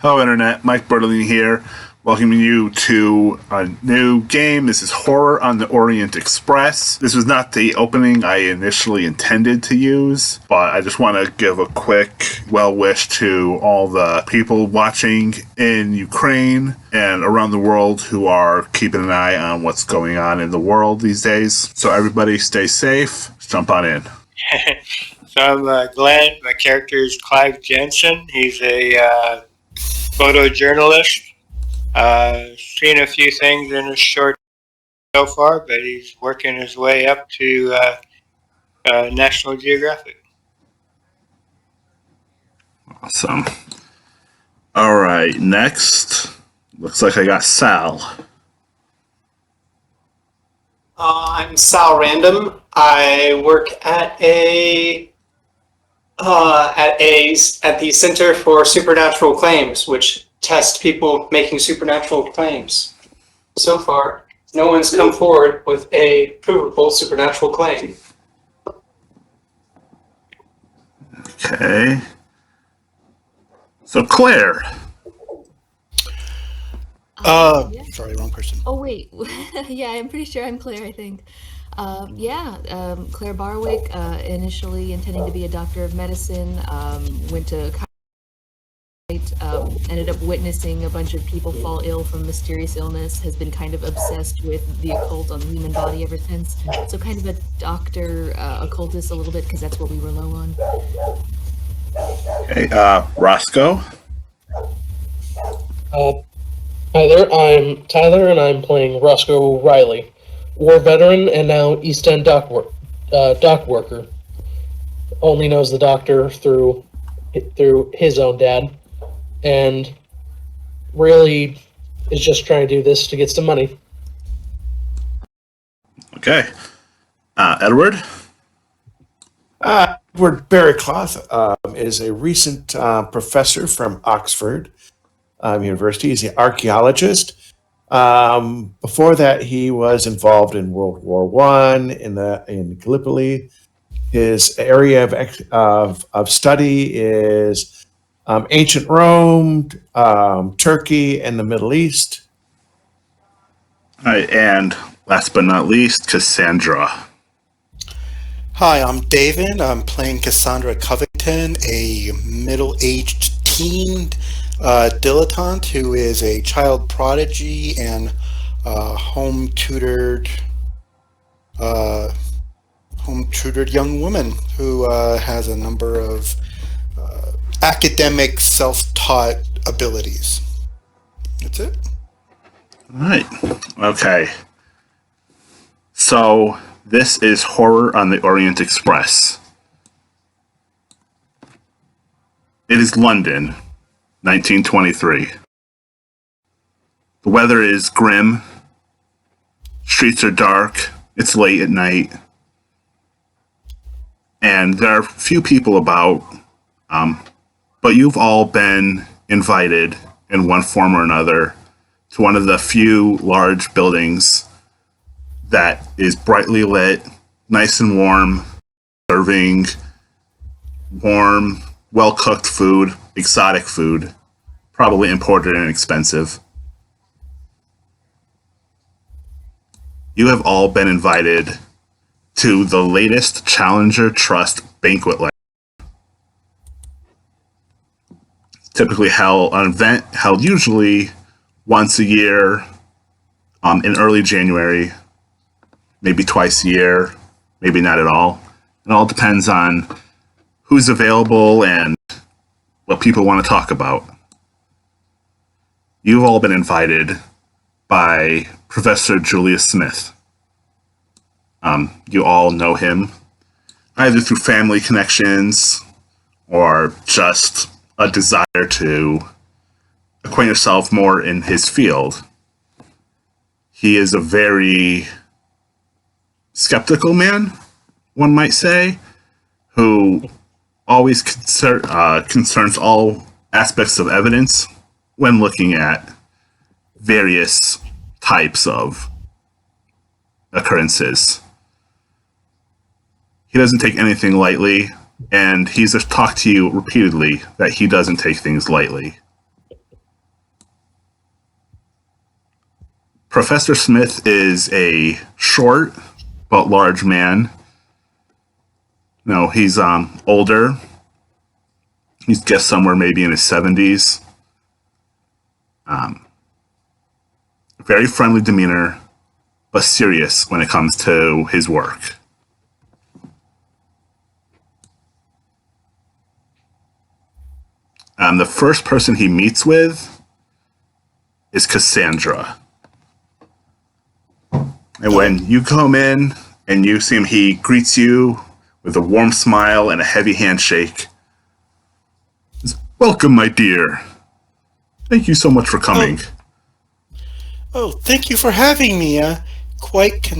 Hello, Internet. Mike Bertolini here, welcoming you to a new game. This is Horror on the Orient Express. This was not the opening I initially intended to use, but I just want to give a quick well wish to all the people watching in Ukraine and around the world who are keeping an eye on what's going on in the world these days. So everybody stay safe. Let's jump on in. So I'm Glenn. My character is Clive Jensen. He's a photojournalist. Seen a few things in his short so far, but he's working his way up to National Geographic. Awesome. All right, next. Looks like I got Sal. I'm Sal Random. I work at the Center for Supernatural Claims, which tests people making supernatural claims. So far, no one's come forward with a provable supernatural claim. Okay. So Claire. Sorry, wrong person. Oh, wait. Yeah, I'm pretty sure I'm Claire, I think. Claire Barwick, initially intending to be a doctor of medicine, went to ended up witnessing a bunch of people fall ill from mysterious illness, has been kind of obsessed with the occult on the human body ever since. So kind of a doctor, occultist a little bit, because that's what we were low on. Okay, Roscoe. Hi there, I'm Tyler, and I'm playing Roscoe Riley, war veteran and now East End dock worker. Only knows the doctor through his own dad, and really is just trying to do this to get some money. Okay. Edward. Edward Barracloth is a recent professor from Oxford University. He's an archaeologist. Before that, he was involved in World War I in Gallipoli. His area of study is ancient Rome, Turkey, and the Middle East. All right, and last but not least, Cassandra. Hi, I'm David. I'm playing Cassandra Covington, a middle-aged teen dilettante who is a child prodigy and home-tutored young woman who has a number of academic self-taught abilities. That's it. All right. Okay. So this is Horror on the Orient Express. It is London, 1923. The weather is grim. Streets are dark. It's late at night. And there are few people about, but you've all been invited in one form or another to one of the few large buildings that is brightly lit, nice and warm, serving warm, well-cooked food, exotic food, probably imported and expensive. You have all been invited to the latest Challenger Trust banquet line. Typically an event held usually once a year in early January, maybe twice a year, maybe not at all. It all depends on who's available and what people want to talk about. You've all been invited by Professor Julius Smith. You all know him, either through family connections or just a desire to acquaint yourself more in his field. He is a very skeptical man, one might say, who always concerns all aspects of evidence when looking at various types of occurrences. He doesn't take anything lightly, and he's talked to you repeatedly that he doesn't take things lightly. Professor Smith is a short but large man. No, he's older. He's guessed somewhere maybe in his 70s. Very friendly demeanor, but serious when it comes to his work. The first person he meets with is Cassandra. And when you come in and you see him, he greets you with a warm smile and a heavy handshake. Welcome, my dear. Thank you so much for coming. Oh, thank you for having me. I'm quite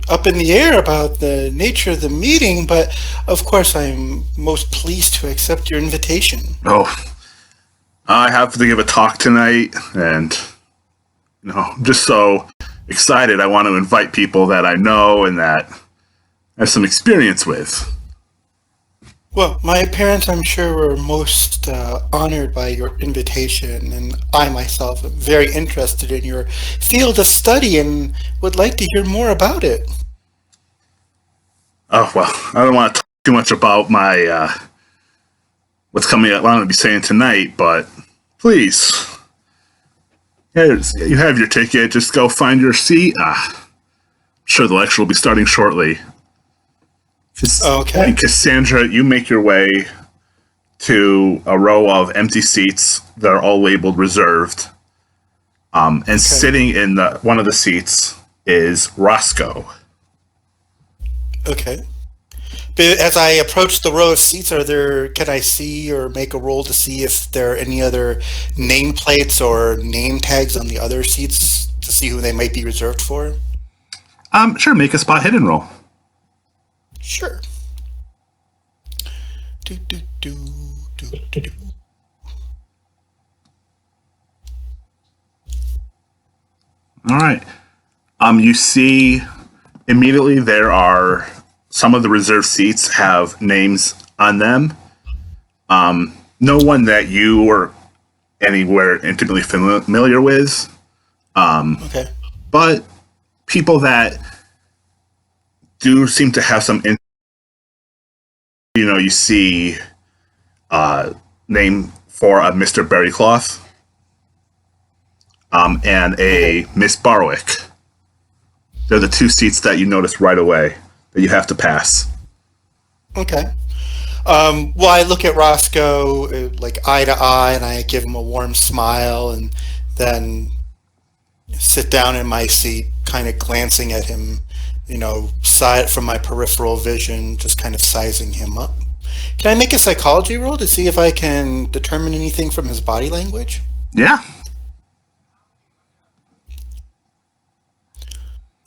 up in the air about the nature of the meeting, but of course I'm most pleased to accept your invitation. Oh, I have to give a talk tonight, and I'm just so excited. I want to invite people that I know and that I have some experience with. Well, my parents, I'm sure, were most honored by your invitation, and I myself am very interested in your field of study and would like to hear more about it. Oh, well, I don't want to talk too much about my what's coming up. I'm going to be saying tonight, but please, you have your ticket. Just go find your seat. I'm sure the lecture will be starting shortly. Okay. And Cassandra, you make your way to a row of empty seats that are all labeled reserved. And sitting in one of the seats is Roscoe. Okay. But as I approach the row of seats, can I see or make a roll to see if there are any other nameplates or name tags on the other seats to see who they might be reserved for? Sure, make a spot hidden roll. Sure. Do, do, do, do, do. All right. You see immediately there are some of the reserved seats have names on them. No one that you or anywhere intimately familiar with. Okay. But people that do seem to have some, you see name for a Mr. Berrycloth and a Miss Barwick. They're the two seats that you notice right away that you have to pass. Okay. Well, I look at Roscoe like eye to eye, and I give him a warm smile, and then sit down in my seat, kind of glancing at him, side from my peripheral vision, just kind of sizing him up. Can I make a psychology roll to see if I can determine anything from his body language? Yeah.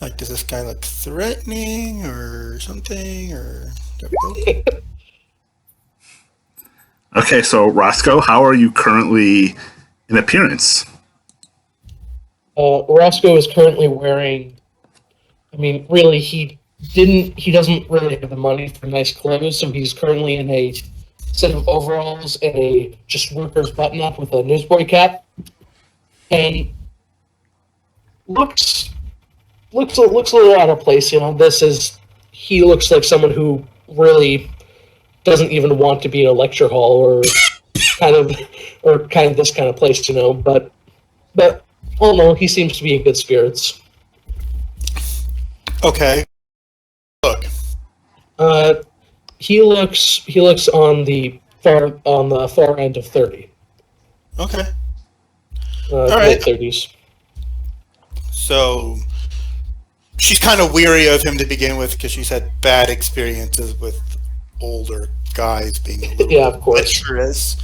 Like, does this guy look threatening or something? Or there we go. Okay, so Roscoe, how are you currently in appearance? Roscoe is currently wearing. I mean, really, he doesn't really have the money for nice clothes, so he's currently in a set of overalls and a just worker's button-up with a newsboy cap, and looks a little out of place. He looks like someone who really doesn't even want to be in a lecture hall or kind of this kind of place, But all in all, he seems to be in good spirits. Okay. Look. He looks on the far end of 30. Okay. All right. 30s. So she's kind of weary of him to begin with because she's had bad experiences with older guys being a little Yeah, of course. treacherous.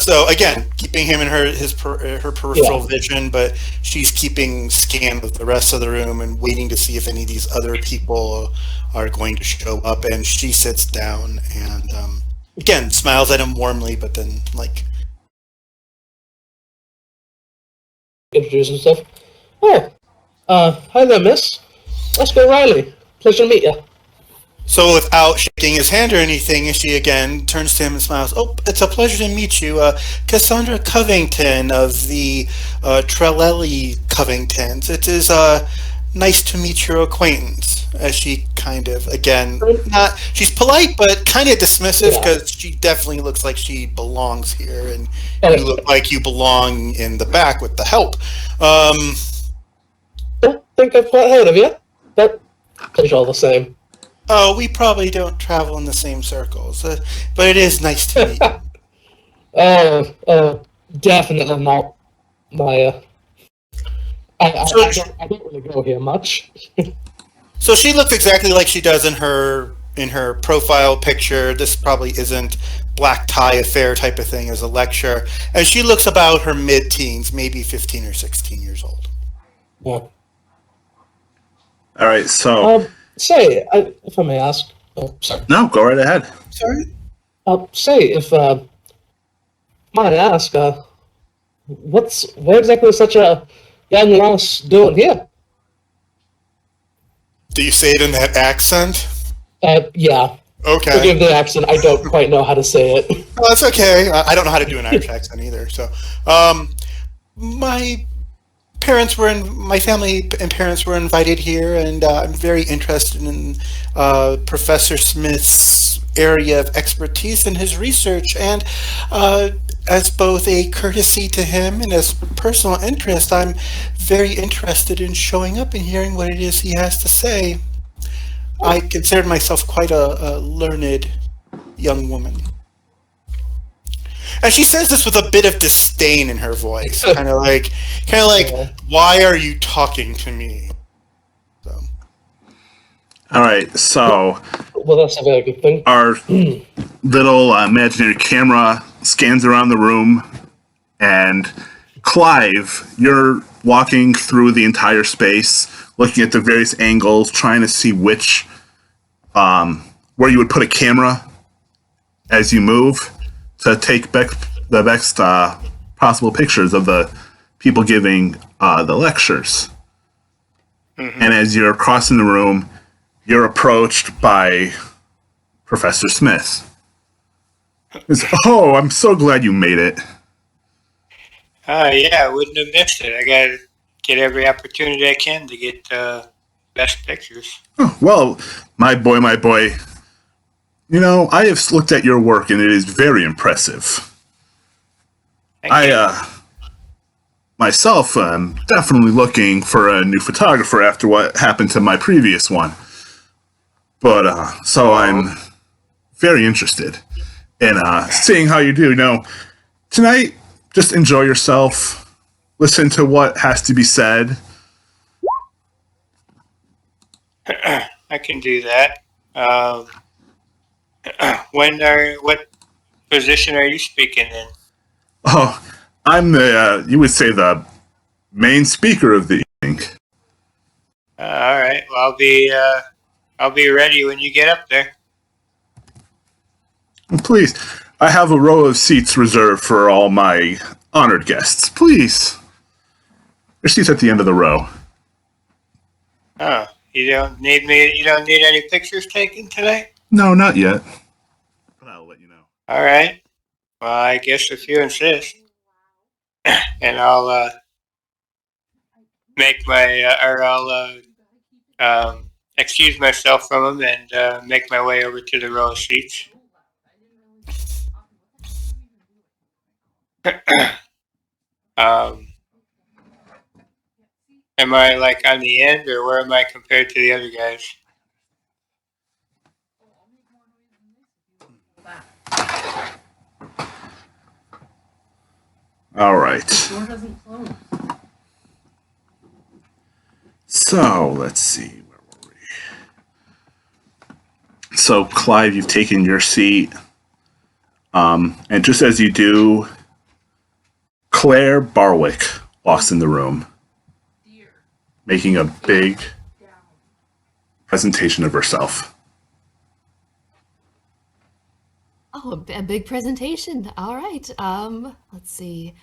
So again, keeping him in her peripheral vision, but she's keeping scan of the rest of the room and waiting to see if any of these other people are going to show up. And she sits down and again smiles at him warmly, but then Introduce himself. Oh, hi there, miss. Let's go, Riley. Pleasure to meet you. So without shaking his hand or anything, she again turns to him and smiles. Oh, it's a pleasure to meet you. Cassandra Covington of the Trelawney Covingtons. It is nice to meet your acquaintance. As she kind of, again, she's polite, but kind of dismissive Yeah. because she definitely looks like she belongs here. And Oh, you look like you belong in the back with the help. Don't think I've quite heard of you, but it's all the same. Oh, we probably don't travel in the same circles, but it is nice to meet you. Definitely not my. I don't really go here much. So she looks exactly like she does in her profile picture. This probably isn't black tie affair type of thing as a lecture. And she looks about her mid-teens, maybe 15 or 16 years old. Yeah. All right, so Say, if I may ask. Oh, sorry. no, go right ahead. Sorry? Say, if might ask, what exactly is such a young lass doing here? Do you say it in that accent? Yeah. Okay. Forgive the accent. I don't quite know how to say it. Well, that's okay. I don't know how to do an Irish accent either. So, my my family and parents were invited here, and I'm very interested in Professor Smith's area of expertise and his research. And as both a courtesy to him and as personal interest, I'm very interested in showing up and hearing what it is he has to say. I considered myself quite a learned young woman. And she says this with a bit of disdain in her voice, kind of like, why are you talking to me? So. All right, so Well, that's a very good thing. our little imaginary camera scans around the room, and Clive, you're walking through the entire space, looking at the various angles, trying to see which, where you would put a camera as you move to take the best possible pictures of the people giving the lectures. Mm-hmm. And as you're crossing the room, you're approached by Professor Smith. Oh, I'm so glad you made it. Yeah, I wouldn't have missed it. I gotta get every opportunity I can to get best pictures. Oh, well, my boy. You know, I have looked at your work and it is very impressive. Thank you. Myself, am definitely looking for a new photographer after what happened to my previous one. But, so I'm very interested in seeing how you do. Now, tonight, just enjoy yourself. Listen to what has to be said. I can do that. What position are you speaking in? Oh, I'm the, you would say the main speaker of the evening. All right. Well, I'll be ready when you get up there. Please, I have a row of seats reserved for all my honored guests. Please. Your seat's at the end of the row. Oh, you don't need me? You don't need any pictures taken tonight? No, not yet. But I'll let you know. All right. Well, I guess if you insist, and I'll make my I'll excuse myself from him and make my way over to the row of seats. Am I like on the end, or where am I compared to the other guys? All right. So, let's see. Where were we? So, Clive, you've taken your seat. And just as you do, Claire Barwick walks in the room, making a big presentation of herself. Oh, a big presentation. All right. Let's see.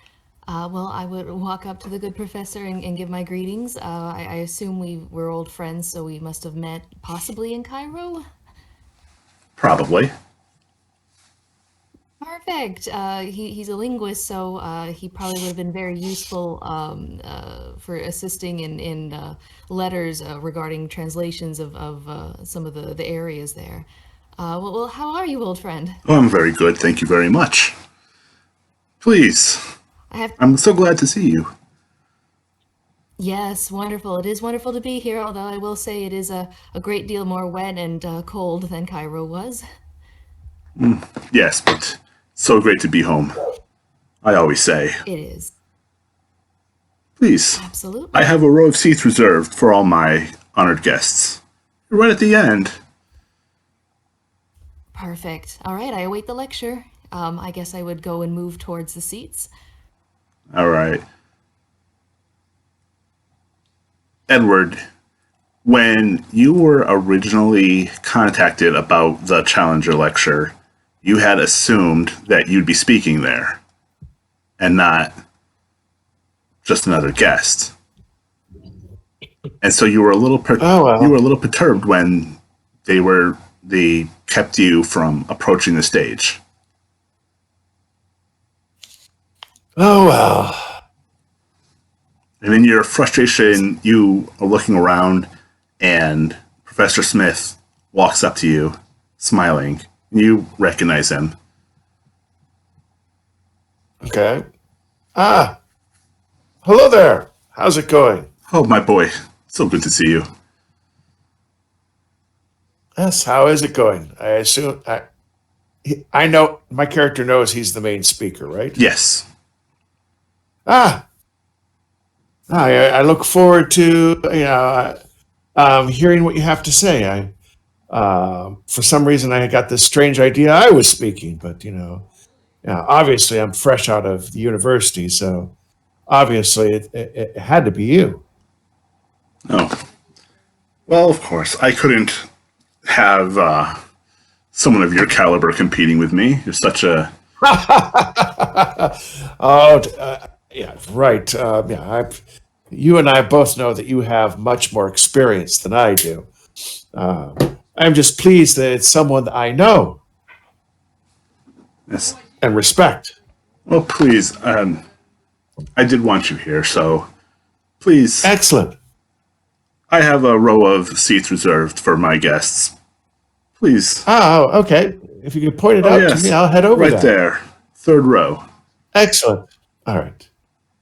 Well, I would walk up to the good professor and give my greetings. I assume we're old friends, so we must have met possibly in Cairo. Probably. Perfect. He's a linguist, so he probably would have been very useful for assisting in letters regarding translations of some of the areas there. Well, how are you, old friend? Oh, I'm very good, thank you very much. Please, I have I'm so glad to see you. Yes, wonderful. It is wonderful to be here, although I will say it is a great deal more wet and cold than Cairo was. Yes, but so great to be home. I always say. It is. Please, Absolutely. I have a row of seats reserved for all my honored guests. Right at the end. Perfect. All right, I await the lecture. I guess I would go and move towards the seats. All right. Edward, when you were originally contacted about the Challenger lecture, you had assumed that you'd be speaking there and not just another guest. And so you were a little Oh, well. you were a little perturbed when they kept you from approaching the stage. Oh, well. And in your frustration, you are looking around, and Professor Smith walks up to you, smiling. You recognize him. Okay. Ah, hello there. How's it going? Oh, my boy. So good to see you. Yes, how is it going? I know my character knows he's the main speaker, right? Yes. Ah, I look forward to hearing what you have to say. For some reason, I got this strange idea I was speaking, but obviously I'm fresh out of the university, so obviously it had to be you. Oh. Well, of course. I couldn't have someone of your caliber competing with me. You're such a... Yeah, right. You and I both know that you have much more experience than I do. I'm just pleased that it's someone that I know Yes. and respect. Well, please. I did want you here, so please. Excellent. I have a row of seats reserved for my guests. Please. Oh, okay. If you could point it out to me, I'll head over right there. Third row. Excellent. All right.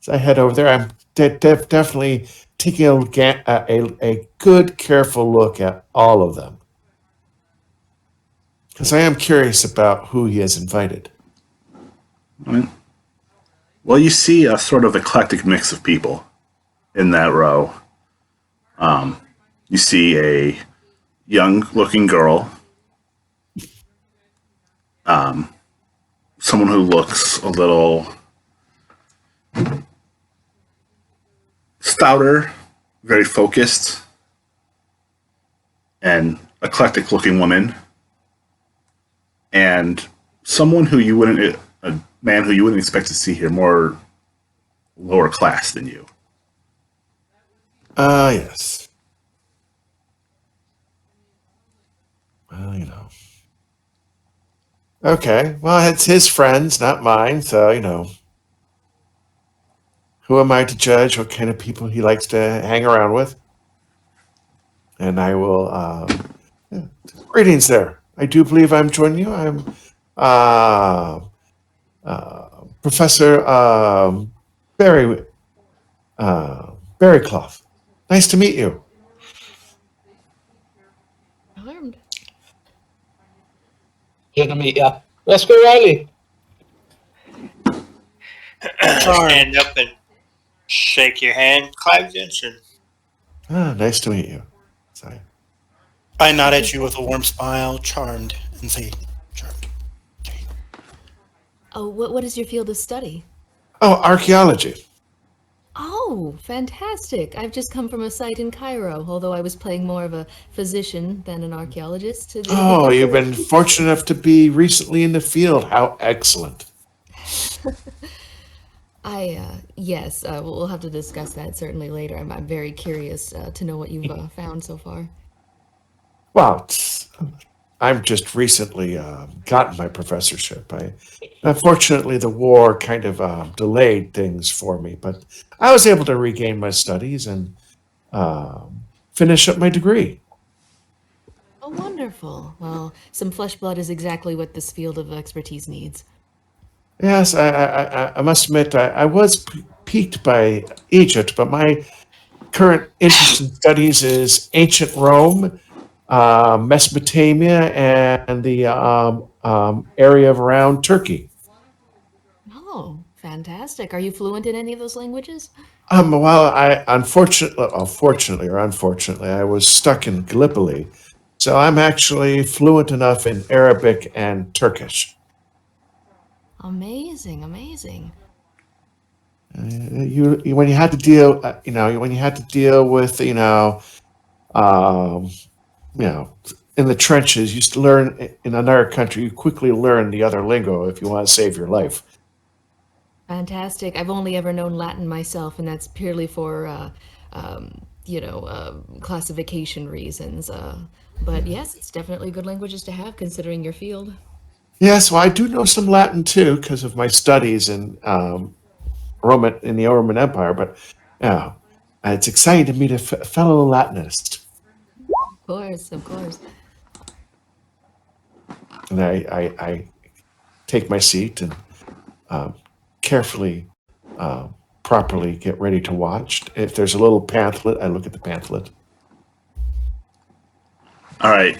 So I head over there. I'm definitely taking a good, careful look at all of them. Because I am curious about who he has invited. Well, you see a sort of eclectic mix of people in that row. You see a young-looking girl. Someone who looks a little stouter, very focused, and eclectic-looking woman. And someone who you wouldn't, a man who you wouldn't expect to see here, more lower class than you. Yes. Well, Okay, well, it's his friends, not mine, so, who am I to judge what kind of people he likes to hang around with? And I will, yeah. Greetings there. I do believe I'm joining you. I'm Professor Barry Barrycloth. Nice to meet you. Armed. Good to meet ya. Roscoe Riley. Stand up and shake your hand, Clive Jensen. Nice to meet you. Sorry. I nod at you with a warm smile, charmed, and say, charmed. Oh, what is your field of study? Oh, archaeology. Oh, fantastic. I've just come from a site in Cairo, although I was playing more of a physician than an archaeologist. Oh, you've been fortunate enough to be recently in the field. How excellent. Yes, we'll have to discuss that certainly later. I'm very curious to know what you've found so far. Well, I'm just recently gotten my professorship. Unfortunately, the war kind of delayed things for me, but I was able to regain my studies and finish up my degree. Oh, wonderful. Well, some flesh blood is exactly what this field of expertise needs. Yes, I must admit I was piqued by Egypt, but my current interest in studies is ancient Rome, Mesopotamia, and the area of around Turkey. Oh, fantastic. Are you fluent in any of those languages? Well, unfortunately, I was stuck in Gallipoli, so I'm actually fluent enough in Arabic and Turkish. Amazing, amazing. When you had to deal, when you had to deal with, um, you know, in the trenches, you used to learn in another country. You quickly learn the other lingo if you want to save your life. Fantastic. I've only ever known Latin myself, and that's purely for, classification reasons. But yes, it's definitely good languages to have considering your field. Yes, well, I do know some Latin too because of my studies in the Roman Empire. But yeah, it's exciting to meet a fellow Latinist, Of course, of course. and I take my seat and carefully, properly get ready to watch. If there's a little pamphlet, I look at the pamphlet. All right.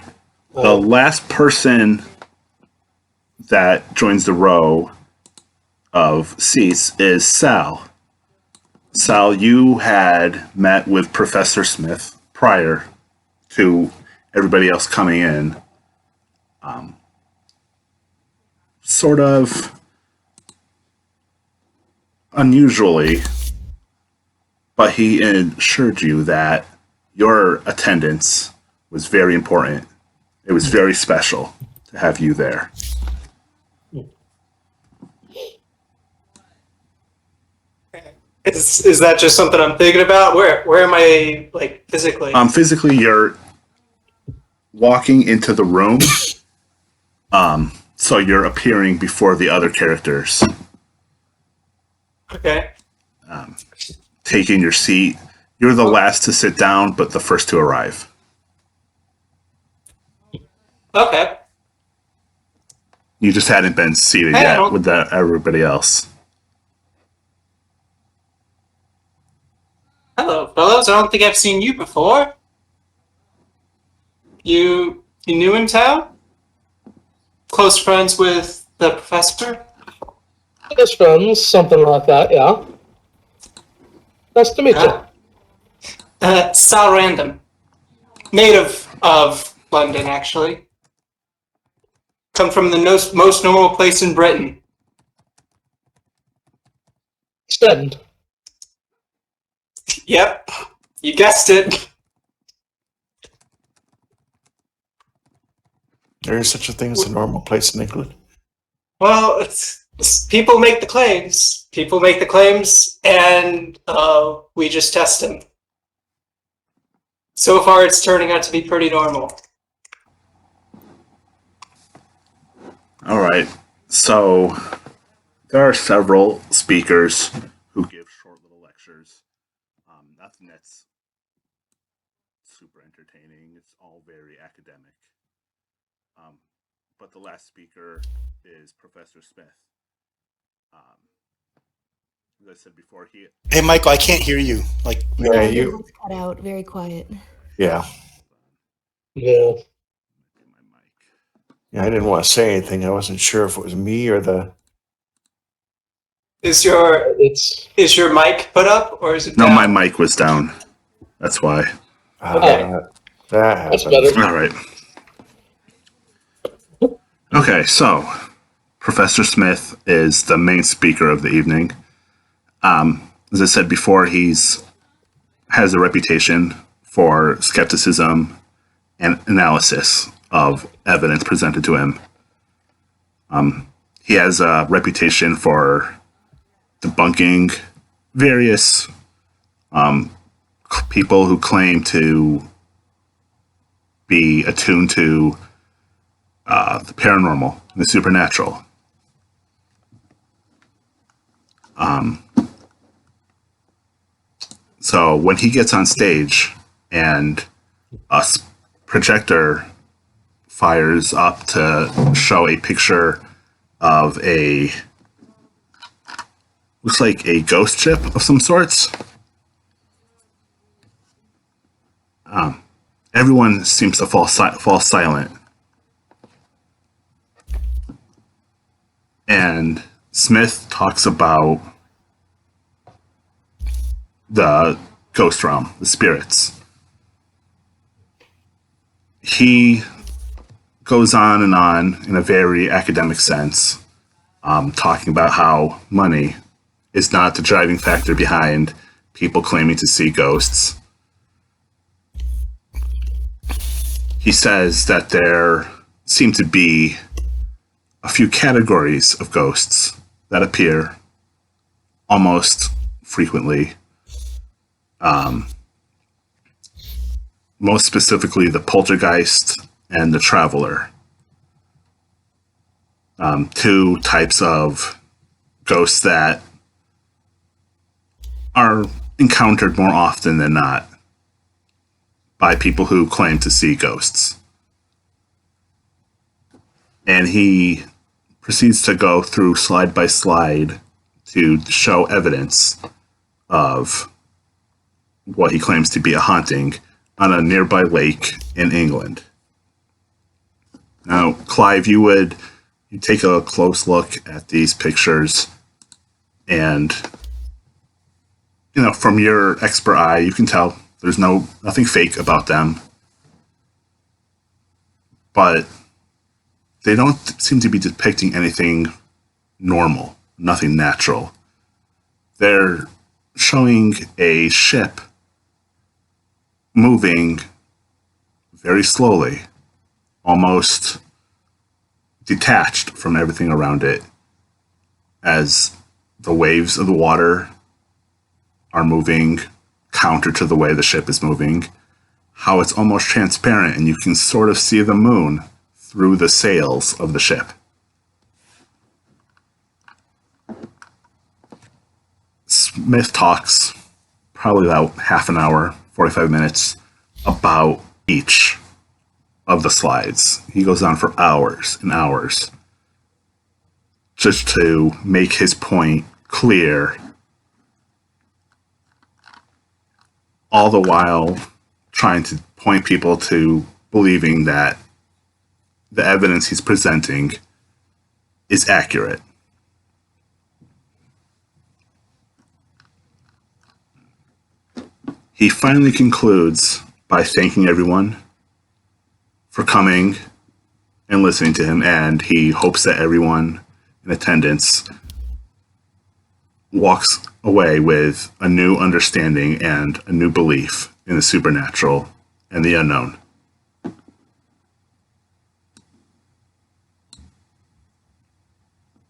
The last person that joins the row of seats is Sal. Sal, you had met with Professor Smith prior to everybody else coming in. Sort of unusually, but he assured you that your attendance was very important. It was very special to have you there. Is that just something I'm thinking about? Where am I, like, physically? Physically, you're walking into the room, so you're appearing before the other characters, Okay. taking your seat. You're the last to sit down, but the first to arrive. Okay. You just hadn't been seated Hey, yet with everybody else. Hello, fellows. I don't think I've seen you before. You new in town? Close friends with the professor? Best friends, something like that, yeah. Nice to meet you. Sal Random. Native of London, actually. Come from the most normal place in Britain. Stead. Yep, you guessed it. There is such a thing as a normal place in England. Well, people make the claims. People make the claims, and we just test them. So far, it's turning out to be pretty normal. All right. So there are several speakers who give short little lectures. Nothing that's super entertaining. It's all very academic. But the last speaker is Professor Smith. As I said before, Hey, Michael, I can't hear you. Like, Yeah, Your voice cut out. Very quiet. yeah. Yeah. my mic. Yeah, I didn't want to say anything. I wasn't sure if it was me or the. Is your mic put up or is it No, down? my mic was down. That's why. Okay. That That's happened. better. All right. Okay, so Professor Smith is the main speaker of the evening. As I said before, has a reputation for skepticism and analysis of evidence presented to him. He has a reputation for debunking various people who claim to be attuned to the paranormal, and the supernatural. So when he gets on stage and a projector fires up to show a picture of looks like a ghost ship of some sorts, everyone seems to fall silent. And Smith talks about the ghost realm, the spirits. He goes on and on in a very academic sense, talking about how money is not the driving factor behind people claiming to see ghosts. He says that there seem to be a few categories of ghosts that appear almost frequently. Most specifically, the poltergeist and the traveler. Two types of ghosts that are encountered more often than not by people who claim to see ghosts. And he proceeds to go through slide by slide to show evidence of what he claims to be a haunting on a nearby lake in England. Now, Clive, you take a close look at these pictures, and from your expert eye, you can tell there's nothing fake about them, but they don't seem to be depicting anything normal, nothing natural. They're showing a ship moving very slowly, almost detached from everything around it, as the waves of the water are moving counter to the way the ship is moving, how it's almost transparent and you can sort of see the moon through the sails of the ship. Smith talks probably about half an hour, 45 minutes, about each of the slides. He goes on for hours and hours just to make his point clear, all the while trying to point people to believing that the evidence he's presenting is accurate. He finally concludes by thanking everyone for coming and listening to him, and he hopes that everyone in attendance walks away with a new understanding and a new belief in the supernatural and the unknown.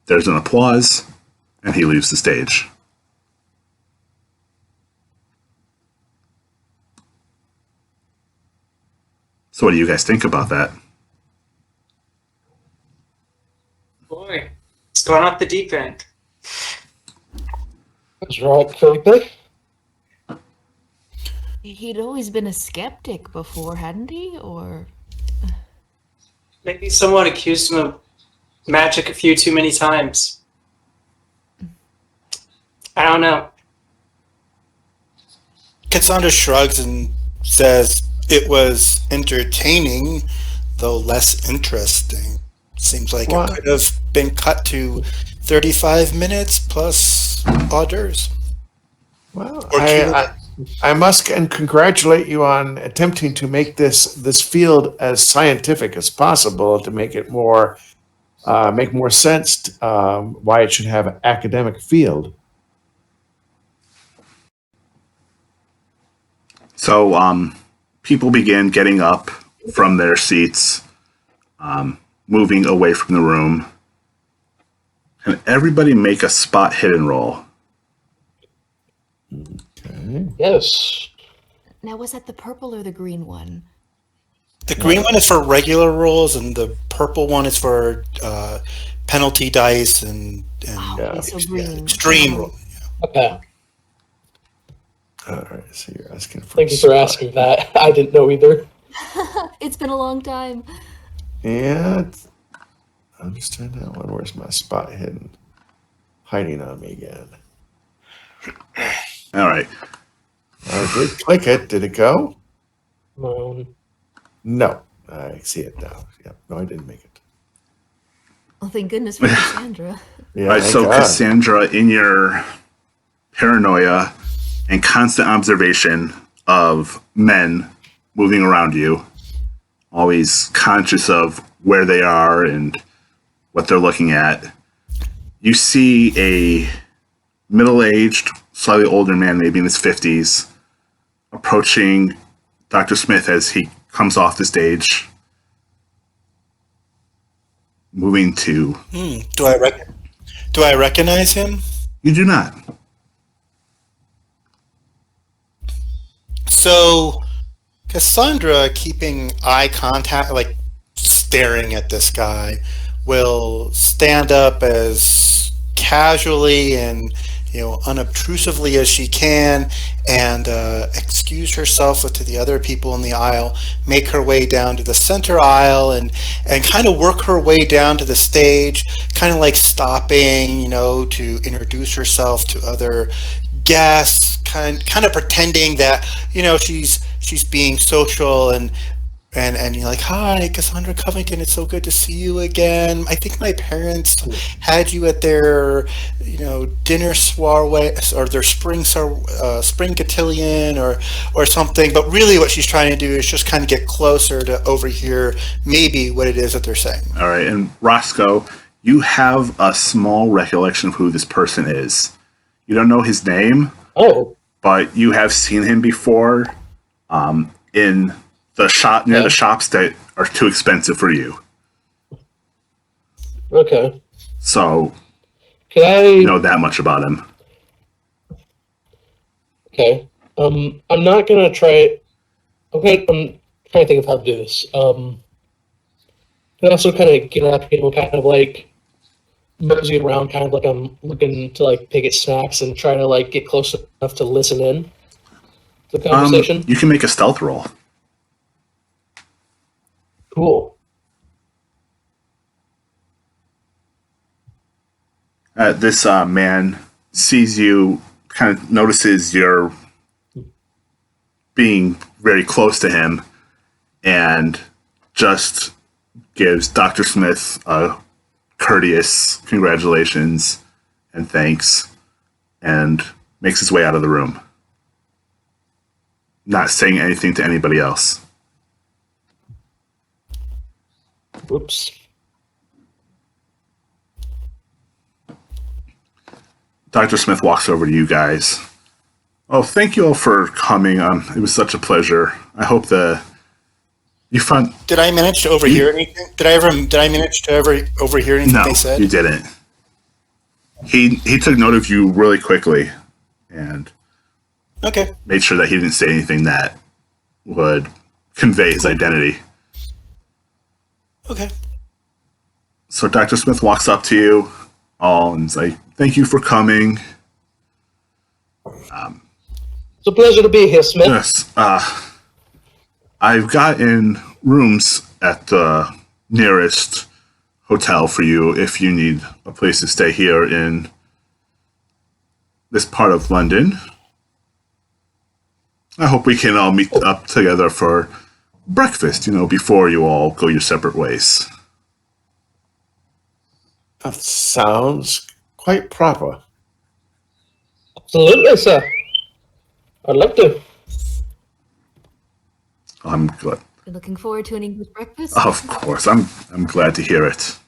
There's an applause, and he leaves the stage. So what do you guys think about that? Boy, it's going off the deep end. That's right, creepy. He'd always been a skeptic before, hadn't he? Or Maybe someone accused him of magic a few too many times. I don't know. Cassandra shrugs and says it was entertaining, though less interesting. Seems like What? it could have been cut to 35 minutes plus hors d'oeuvres. Well, Or I must congratulate you on attempting to make this field as scientific as possible to make it make more sense why it should have an academic field. So people begin getting up from their seats, moving away from the room, and everybody make a spot hidden roll. Okay. Yes. now was that the purple or the green one? The green one is for regular rolls, and the purple one is for penalty dice and Okay, so green. extreme roll. Okay. All right, so you're asking for. Thank you for asking that. I didn't know either. It's been a long time. Yeah, understand that one. Where's my spot hidden? Hiding on me again. All right. I did click it. Did it go? No. I see it now. Yep. No, I didn't make it. Well, thank goodness for Cassandra. Yeah, All right, thank so God. Cassandra, in your paranoia and constant observation of men moving around you, always conscious of where they are and what they're looking at, you see a middle-aged, slightly older man, maybe in his 50s, approaching Dr. Smith as he comes off the stage, moving to... Do I recognize him? You do not. So, Cassandra, keeping eye contact, like staring at this guy, will stand up as casually and unobtrusively as she can, and excuse herself to the other people in the aisle, make her way down to the center aisle, and kind of work her way down to the stage, kind of like stopping, to introduce herself to other guests, kind of pretending that she's being social, and you're like, "Hi, Cassandra Covington, it's so good to see you again. I think my parents had you at their dinner soiree or their spring cotillion or something." But really what she's trying to do is just kind of get closer to overhear maybe what it is that they're saying. All right, and Roscoe, you have a small recollection of who this person is. You don't know his name, but you have seen him before in the shop near the shops that are too expensive for you. Okay. So Can I you know that much about him. Okay. I'm not gonna try. I'm trying to think of how to do this. Can I also kind of get up and kind of like mosey around, kind of like I'm looking to like pick at snacks and try to like get close enough to listen in to the conversation. You can make a stealth roll. Cool. This man sees you, kind of notices you're being very close to him, and just gives Dr. Smith a courteous congratulations and thanks, and makes his way out of the room, not saying anything to anybody else. Whoops. Dr. Smith walks over to you guys. Oh, thank you all for coming. It was such a pleasure. I hope you found. Did I manage to overhear anything? Did I manage to ever overhear anything No, they said? you didn't. He took note of you really quickly and made sure that he didn't say anything that would convey his identity. Okay. So Dr. Smith walks up to you all and is like, "Thank you for coming." It's a pleasure to be here, Smith. Yes. I've gotten rooms at the nearest hotel for you if you need a place to stay here in this part of London. I hope we can all meet up together for breakfast, before you all go your separate ways. That sounds quite proper. Absolutely, sir. I'd love to. I'm glad. You're looking forward to an English breakfast? Of course, I'm glad to hear it.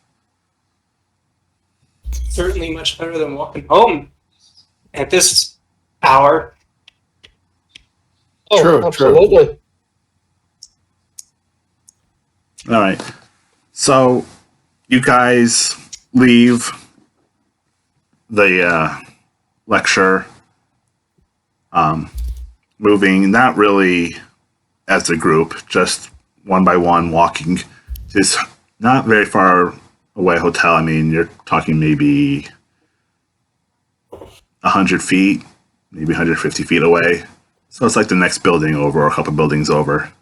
Certainly much better than walking home at this hour. Oh, True, absolutely. All right. So you guys leave the lecture, moving not really as a group, just one by one walking this not very far away hotel. I mean, you're talking maybe 100 feet, maybe 150 feet away. So it's like the next building over or a couple buildings over.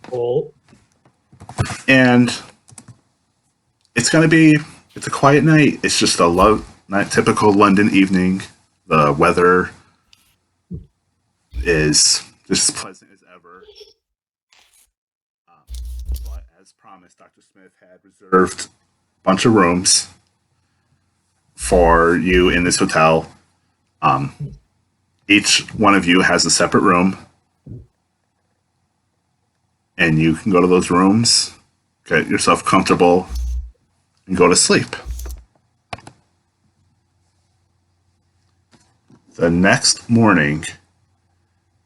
Cool. And it's a quiet night. It's just a typical London evening. The weather is just as pleasant as ever. But as promised, Dr. Smith had reserved a bunch of rooms for you in this hotel. Each one of you has a separate room. And you can go to those rooms, get yourself comfortable, and go to sleep. The next morning,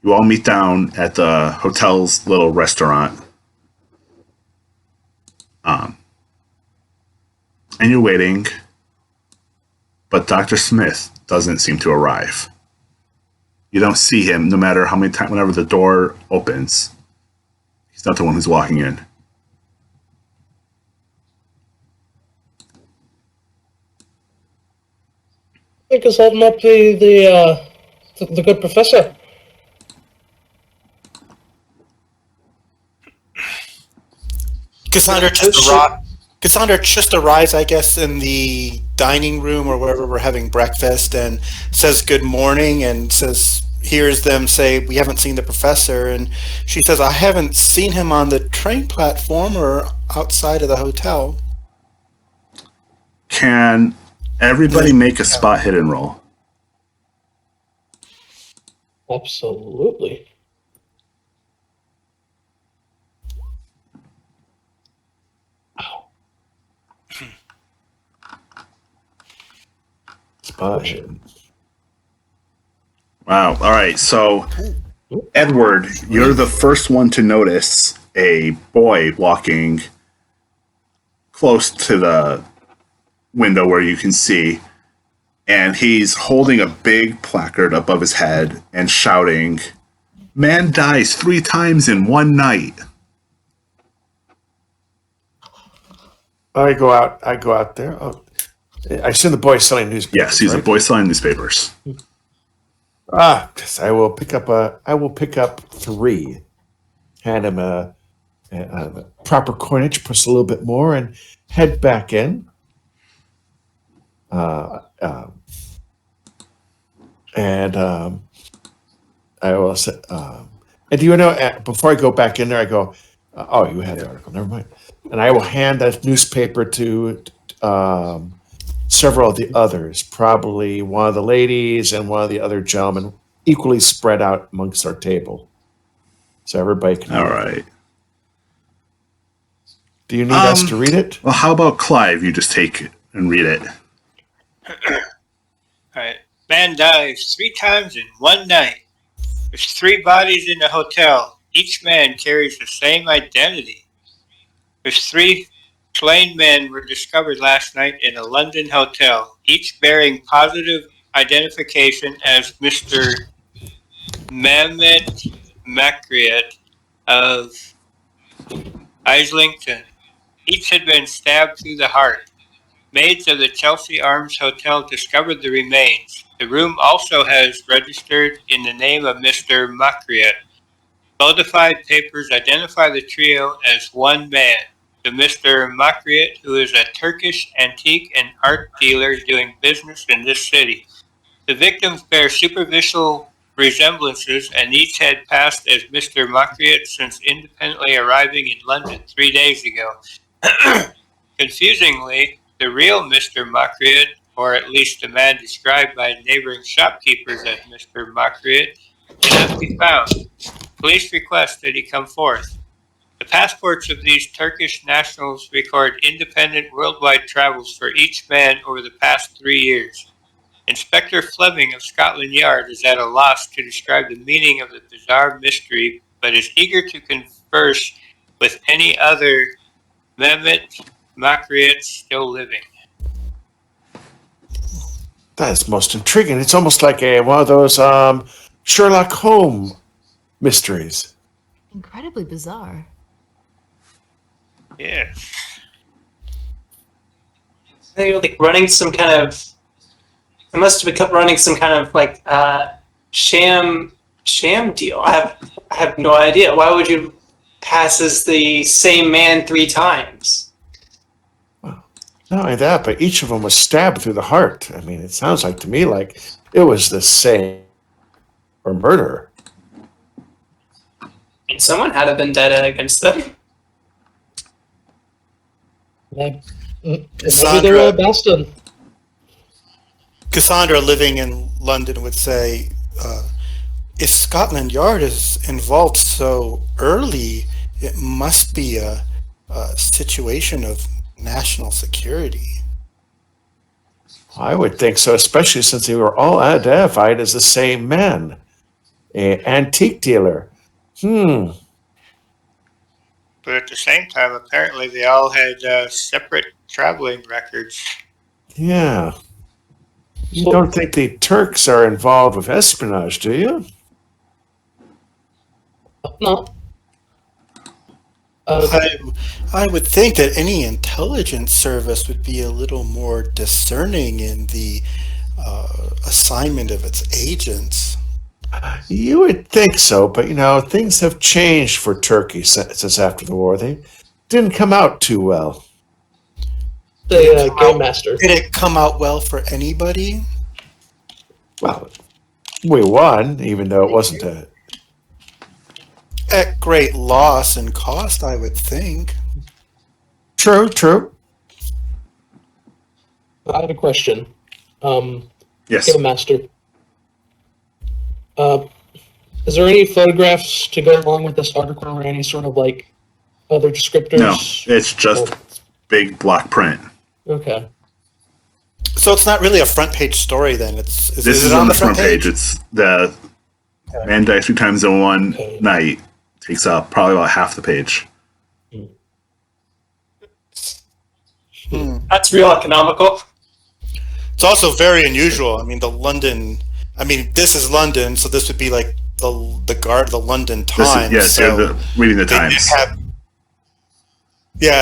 you all meet down at the hotel's little restaurant. And you're waiting, but Dr. Smith doesn't seem to arrive. You don't see him no matter how many times, whenever the door opens. He's not the one who's walking in. I think it's holding up the good professor. Cassandra just arrives, I guess, in the dining room or wherever we're having breakfast, and says good morning, and hears them say, "We haven't seen the professor," and she says, "I haven't seen him on the train platform or outside of the hotel." Can everybody make a spot hidden roll? Absolutely. Spot hidden. Wow. All right. So, Edward, you're the first one to notice a boy walking close to the window where you can see, and he's holding a big placard above his head and shouting, "Man dies 3 times in one night." I go out there. Oh, I assume the boy's selling newspapers. Yes, he's right? a boy selling newspapers. Yes, I will pick up 3. Hand him a proper coinage, plus a little bit more, and head back in. I will say, and do you know, before I go back in there, I go, oh, you had the article, never mind. And I will hand that newspaper to several of the others, probably one of the ladies and one of the other gentlemen, equally spread out amongst our table. So everybody can All read it. right. Do you need us to read it? Well, how about Clive? You just take it and read it. Alright. Man dies 3 times in one night. There's 3 bodies in the hotel. Each man carries the same identity. There's 3 slain men were discovered last night in a London hotel, each bearing positive identification as Mr. Mehmet Makriat of Islington. Each had been stabbed through the heart. Maids of the Chelsea Arms Hotel discovered the remains. The room also has registered in the name of Mr. Makriat. Bona-fide papers identify the trio as one man, the Mr. Makriat, who is a Turkish antique and art dealer doing business in this city. The victims bear superficial resemblances, and each had passed as Mr. Makriat since independently arriving in London 3 days ago. Confusingly, the real Mr. Makriat, or at least the man described by neighboring shopkeepers as Mr. Makriat, cannot be found. Police request that he come forth. The passports of these Turkish nationals record independent worldwide travels for each man over the past 3 years. Inspector Fleming of Scotland Yard is at a loss to describe the meaning of the bizarre mystery, but is eager to converse with any other Mehmet Makriat still living. That is most intriguing. It's almost like one of those Sherlock Holmes mysteries. Incredibly bizarre. Yes. They were like running some kind of. They must have been running some kind of like sham deal. I have no idea. Why would you pass as the same man 3 times? Not only that, but each of them was stabbed through the heart. I mean, it sounds like to me like it was the same or murder. And someone had a vendetta against them. Maybe they're Boston. Cassandra, living in London, would say, if Scotland Yard is involved so early, it must be a situation of national security. I would think so, especially since they were all identified as the same man. An antique dealer. But at the same time, apparently they all had separate traveling records. Yeah. You don't think the Turks are involved with espionage, do you? No. I would think that any intelligence service would be a little more discerning in the assignment of its agents. You would think so, but things have changed for Turkey since after the war. They didn't come out too well. The Game Master. Did it come out well for anybody? Well, we won, even though it wasn't a... At great loss and cost, I would think. True. I have a question. Yes. Game Master. Is there any photographs to go along with this article or any sort of like other descriptors? No, it's just big block print. Okay. So it's not really a front page story then. This is on the front page. It's the man dies 3 times in one night. Takes up probably about half the page. That's real economical. It's also very unusual. I mean, this is London, so this would be like the London Times. They're reading the Times.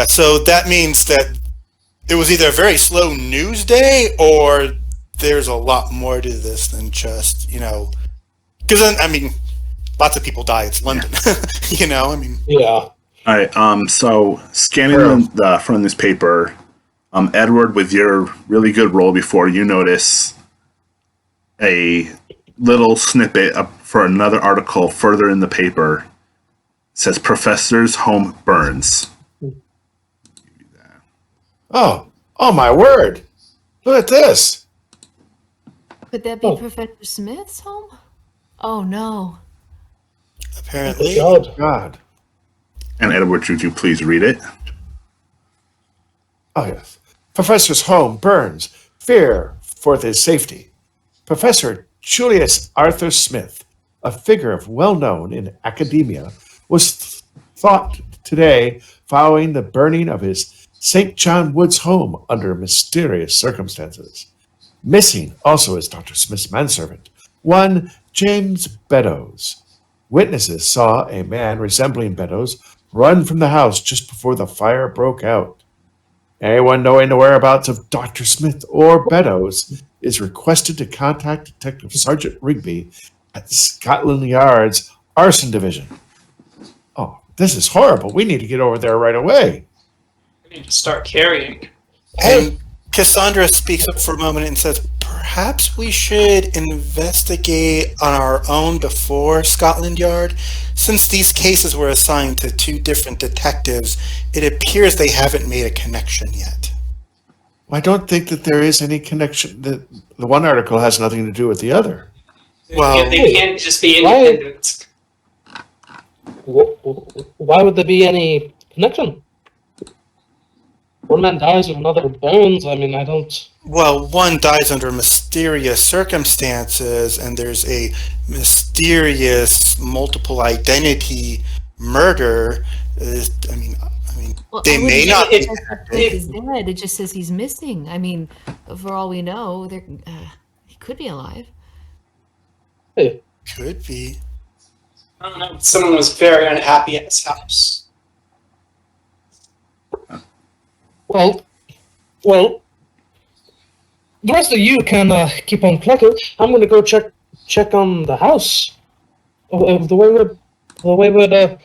So that means that it was either a very slow news day or there's a lot more to this than just, because then, lots of people die. It's London, Yeah. All right. So scanning the front of this paper, Edward, with your really good roll before, you notice a little snippet for another article further in the paper. It says Professor's home burns. Oh my word. Look at this. Could that be Professor Smith's home? Oh no. Apparently. God. And Edward, would you please read it? Oh, yes. Professor's home burns. Fear for his safety. Professor Julius Arthur Smith, a figure of well-known in academia, was thought today following the burning of his St. John Woods home under mysterious circumstances. Missing also is Dr. Smith's manservant, one James Beddoes. Witnesses saw a man resembling Beddoes run from the house just before the fire broke out. Anyone knowing the whereabouts of Dr. Smith or Beddoes is requested to contact Detective Sergeant Rigby at Scotland Yard's Arson Division. Oh, this is horrible. We need to get over there right away. We need to start carrying. And Cassandra speaks up for a moment and says, perhaps we should investigate on our own before Scotland Yard. Since these cases were assigned to 2 different detectives, it appears they haven't made a connection yet. I don't think that there is any connection. The one article has nothing to do with the other. Well, They can't just be independent. Why would there be any connection? One man dies and another burns. I don't... Well, one dies under mysterious circumstances, and there's a mysterious multiple identity murder. Well, They may not be He's dead. It just says he's missing. For all we know, he could be alive. Hey, Could be. I don't know. Someone was very unhappy at his house. Well, the rest of you can keep on plugging. I'm gonna go check on the house. The way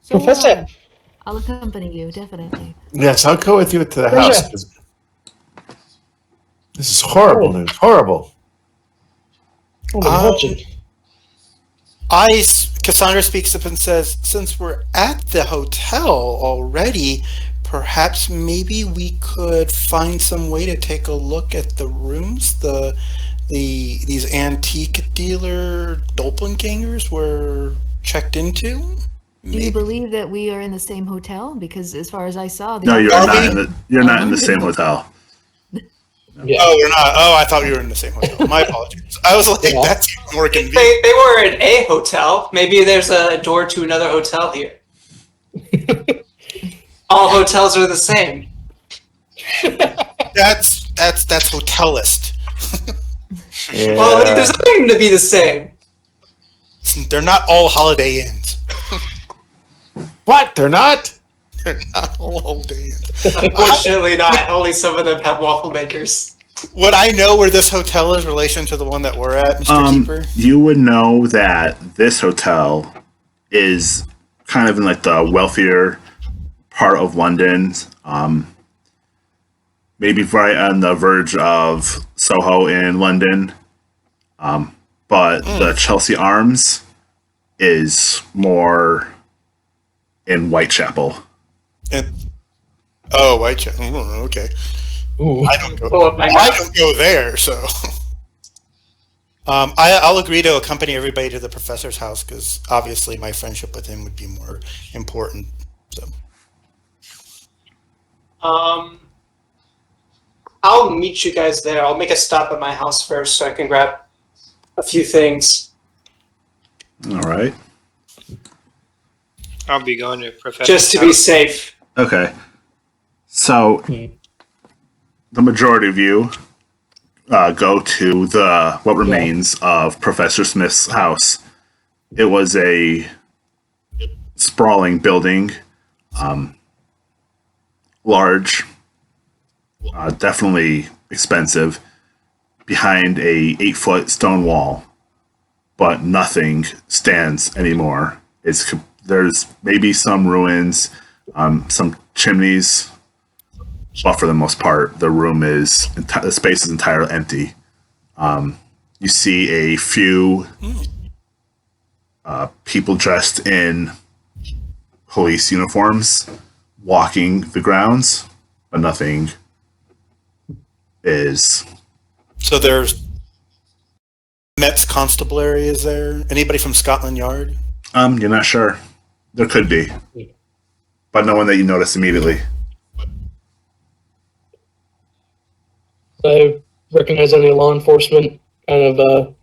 So Professor. I'll accompany you, definitely. Yes, I'll go with you to the Pleasure. house. 'Cause this is horrible news. Horrible. Cassandra speaks up and says, since we're at the hotel already, perhaps maybe we could find some way to take a look at the rooms these antique dealer doppelgangers were checked into. Do you believe that we are in the same hotel? Because as far as I saw, No, you're Are not. we? You're not in the same hotel. Yeah. Oh, we're not. Oh, I thought you were in the same hotel. My apologies. I was like, Yeah. that's more They convenient. were in a hotel. Maybe there's a door to another hotel here. All hotels are the same. That's hotelist. Yeah. Well, there's nothing to be the same. They're not all Holiday Inns. What? They're not? They're not all Holiday Inns. Unfortunately not. Only some of them have waffle makers. Would I know where this hotel is in relation to the one that we're at, Mr. Keeper? You would know that this hotel is kind of in like the wealthier part of London, maybe right on the verge of Soho in London. But the Chelsea Arms is more in Whitechapel. Whitechapel. Okay. Ooh. I don't go. Oh my I God. don't go there, so. I'll agree to accompany everybody to the professor's house because obviously my friendship with him would be more important. So. I'll meet you guys there. I'll make a stop at my house first so I can grab a few things. All right. I'll be going to Professor. Just to be safe. Okay. So the majority of you go to what remains of Professor Smith's house. It was a sprawling building, large, definitely expensive, behind a 8-foot stone wall, but nothing stands anymore. There's maybe some ruins, some chimneys, but for the most part, the space is entirely empty. You see a few people dressed in police uniforms walking the grounds, but nothing is. So there's Met's Constabulary is there? Anybody from Scotland Yard? You're not sure. There could be, but no one that you notice immediately. I recognize any law enforcement kind of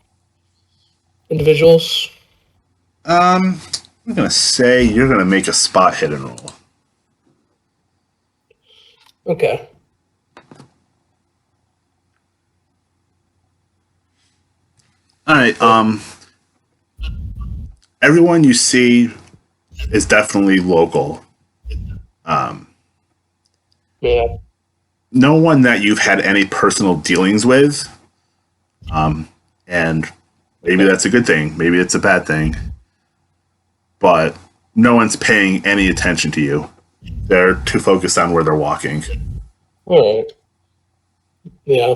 individuals. I'm gonna say you're gonna make a spot hidden roll. Okay. All right. Everyone you see is definitely local. Yeah. No one that you've had any personal dealings with. And maybe that's a good thing. Maybe it's a bad thing. But no one's paying any attention to you. They're too focused on where they're walking. All right. Yeah.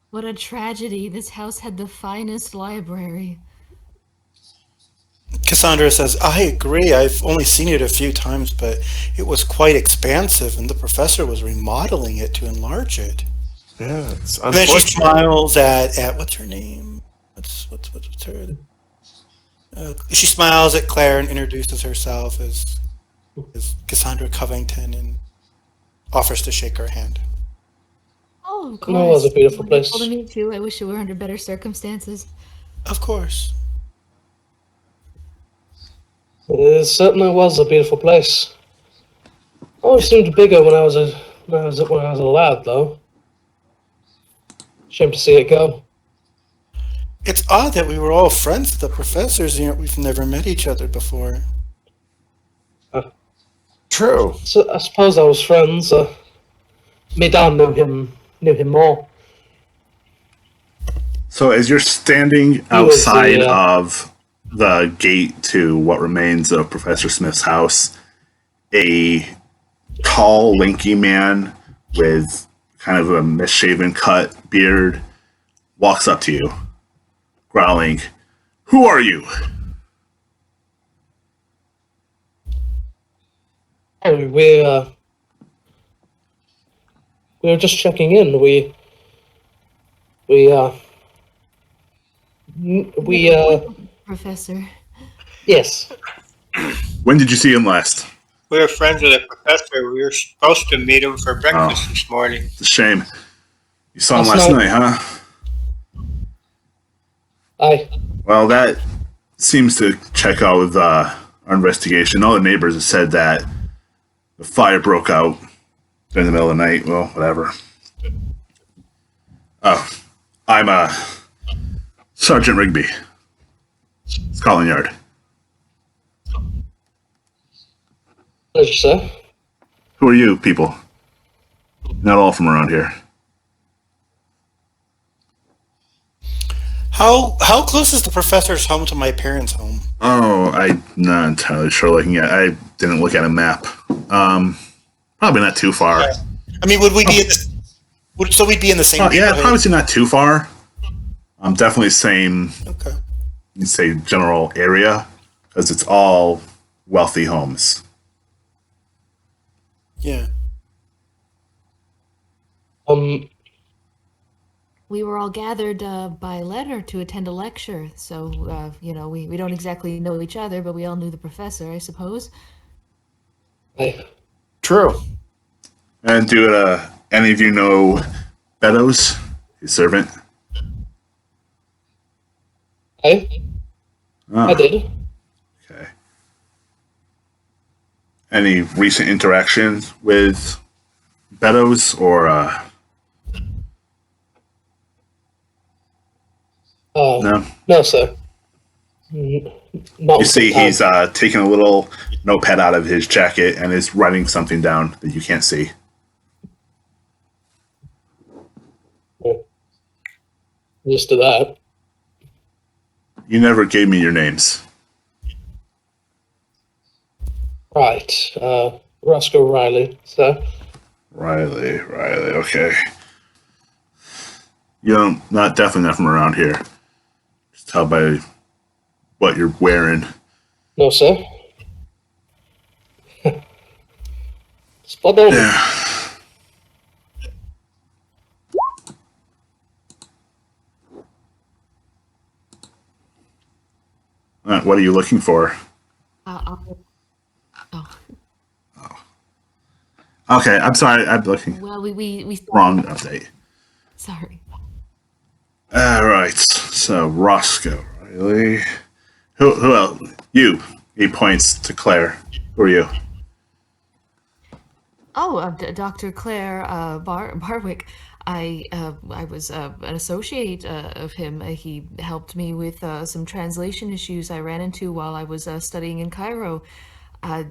What a tragedy. This house had the finest library. Cassandra says, I agree. I've only seen it a few times, but it was quite expansive, and the professor was remodeling it to enlarge it. Yeah, it's And then she unfortunate. smiles at what's her name? What's her? She smiles at Claire and introduces herself as Cassandra Covington and offers to shake her hand. Oh, of course. No, it was a beautiful place. Wonderful to meet you. I wish it were under better circumstances. Of course. It certainly was a beautiful place. Always seemed bigger when I was a lad, though. Shame to see it go. It's odd that we were all friends with the professors, and yet we've never met each other before. True. So I suppose I was friends. Medan knew him more. So as you're standing was the, outside of the gate to what remains of Professor Smith's house, a tall, lanky man with kind of a misshaven cut beard walks up to you, growling, "Who are you?" Oh, we were just checking in. We Professor. yes. When did you see him last? We were friends with the professor. We were supposed to meet him for breakfast this morning. It's a shame. You saw him Last last night. night, huh? I Well, that seems to check out with our investigation. All the neighbors have said that the fire broke out in the middle of the night. Well, whatever. Oh, I'm Sergeant Rigby, Scotland Yard. pleasure, sir. Who are you people? Not all from around here. How close is the professor's home to my parents' home? Oh, I'm not entirely sure. Looking at, I didn't look at a map. Probably not too far. I mean, would we be in the? So we'd be in the same. Yeah, neighborhood? probably not too far. Definitely same. Okay. You'd say general area because it's all wealthy homes. Yeah. We were all gathered by letter to attend a lecture, so we don't exactly know each other, but we all knew the professor, I suppose. True. And do any of you know Beddoes, his servant? I Oh, did. okay. Any recent interactions with Beddoes or no? No, sir. Not You see, sometime. he's taking a little notepad out of his jacket and is writing something down that you can't see. Used to that. You never gave me your names. Right. Roscoe Riley, sir. Riley, okay. You're definitely not from around here. Just tell by what you're wearing. No, sir. Spot on. Yeah. What are you looking for? Oh, Okay, I'm sorry. I'm looking. well, we Wrong update. Sorry. All right. So Roscoe Riley. Who else? You. He points to Claire. Who are you? Oh, Dr. Claire Barwick. I was an associate of him. He helped me with some translation issues I ran into while I was studying in Cairo. I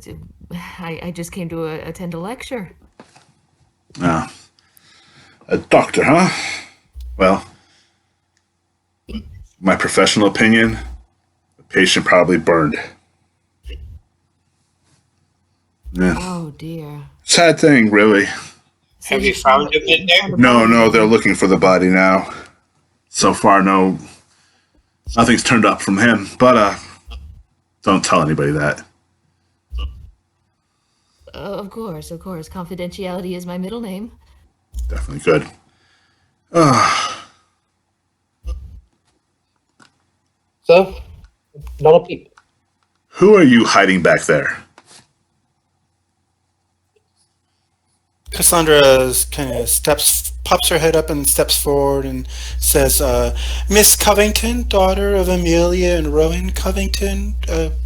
just came to attend a lecture. Oh. A doctor, huh? Well, my professional opinion, the patient probably burned. Yeah. Oh dear. Sad thing, really. Have you found him in there? No, they're looking for the body now. So far, nothing's turned up from him. But don't tell anybody that. Of course. Confidentiality is my middle name. Definitely good. So, not a peep. Who are you hiding back there? Cassandra kind of steps pops her head up and steps forward and says, Miss Covington, daughter of Amelia and Rowan Covington,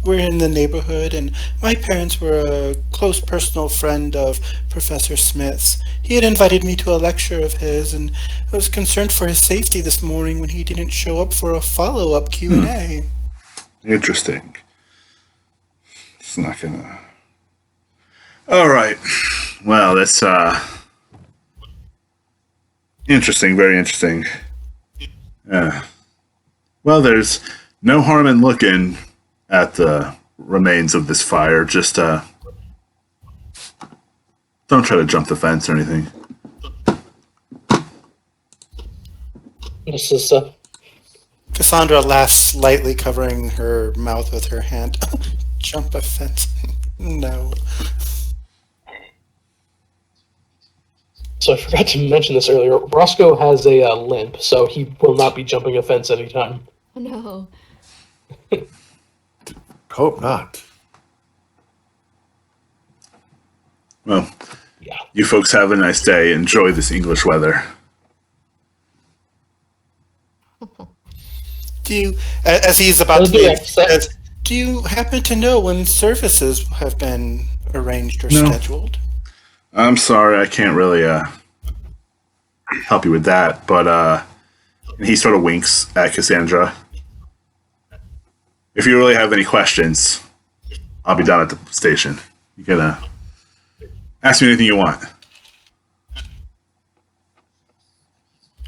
we're in the neighborhood, and my parents were a close personal friend of Professor Smith's. He had invited me to a lecture of his, and I was concerned for his safety this morning when he didn't show up for a follow-up Q&A. Interesting. It's not gonna... All right. Well, that's interesting. Very interesting. Well, there's no harm in looking at the remains of this fire. Just don't try to jump the fence or anything. This is Cassandra laughs slightly, covering her mouth with her hand. Jump a fence? No. so I forgot to mention this earlier. Roscoe has a limp, so he will not be jumping a fence anytime. Oh no. Hope not. Well, Yeah. you folks have a nice day. Enjoy this English weather. Do you, as he's about to I'll do leave, that. says, do you happen to know when services have been arranged or No. scheduled? I'm sorry, I can't really help you with that, but and he sort of winks at Cassandra. If you really have any questions, I'll be down at the station. You can ask me anything you want.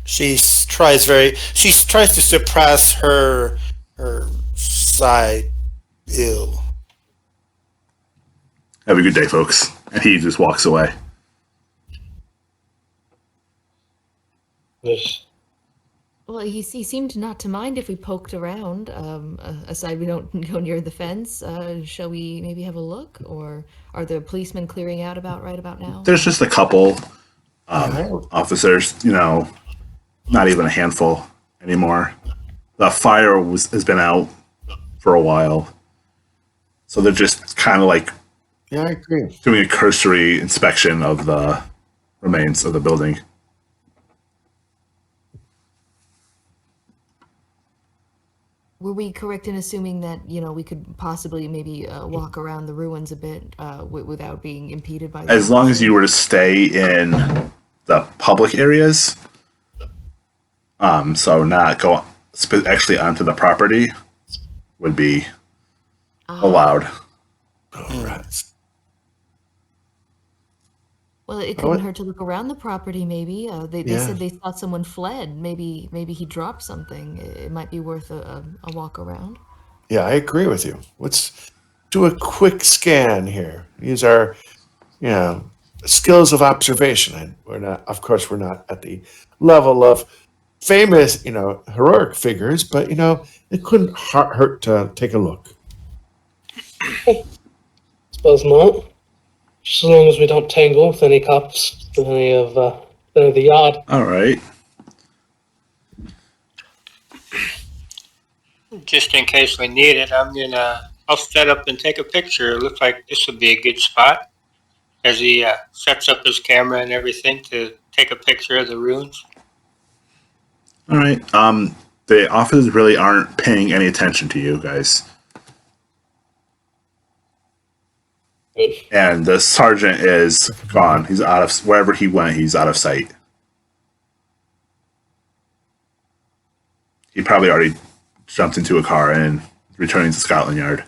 She tries to suppress her side ill. Have a good day, folks. And he just walks away. This- Well, he seemed not to mind if we poked around. Aside, we don't go near the fence. Shall we maybe have a look, or are the policemen clearing out right about now? There's just a couple officers, not even a handful anymore. The fire has been out for a while. So they're just kind of like Yeah, I agree. doing a cursory inspection of the remains of the building. Were we correct in assuming that we could possibly maybe walk around the ruins a bit without being impeded by? As long as you were to stay in the public areas, so not go actually onto the property, would be allowed. All right. Well, it couldn't hurt to look around the property. Maybe they Yeah. said they thought someone fled. Maybe he dropped something. It might be worth a walk around. Yeah, I agree with you. Let's do a quick scan here. Use our, skills of observation. And we're not at the level of famous, heroic figures, but it couldn't hurt to take a look. Suppose not. Just as long as we don't tangle with any cops, any of the yard. All right. Just in case we need it, I'll set up and take a picture. It looks like this would be a good spot as he sets up his camera and everything to take a picture of the ruins. All right. The officers really aren't paying any attention to you guys. Good. And the sergeant is gone. He's out of wherever he went. He's out of sight. He probably already jumped into a car and returning to Scotland Yard.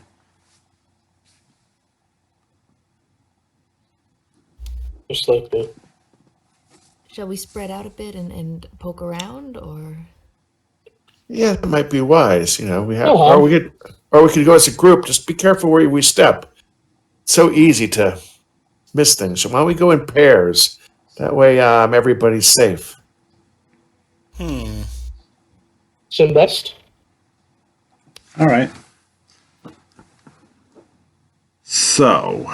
Just like that. Shall we spread out a bit and poke around, or? Yeah, that might be wise. We have, Uh-huh. or we could go as a group. Just be careful where we step. It's so easy to miss things. So why don't we go in pairs? That way, everybody's safe. Sim best. All right. So,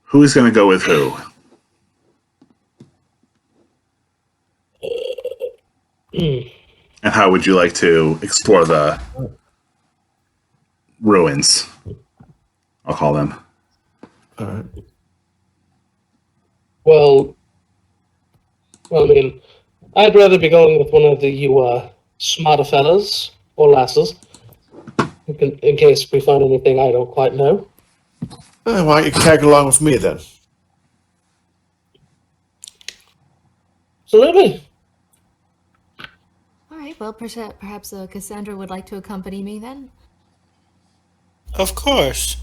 who is going to go with who? And how would you like to explore the ruins? I'll call them. All right. Well, I mean, I'd rather be going with one of the you smarter fellas or lasses, in case we find anything I don't quite know. Why don't you tag along with me then? Absolutely. All right. Well, perhaps Cassandra would like to accompany me then. Of course.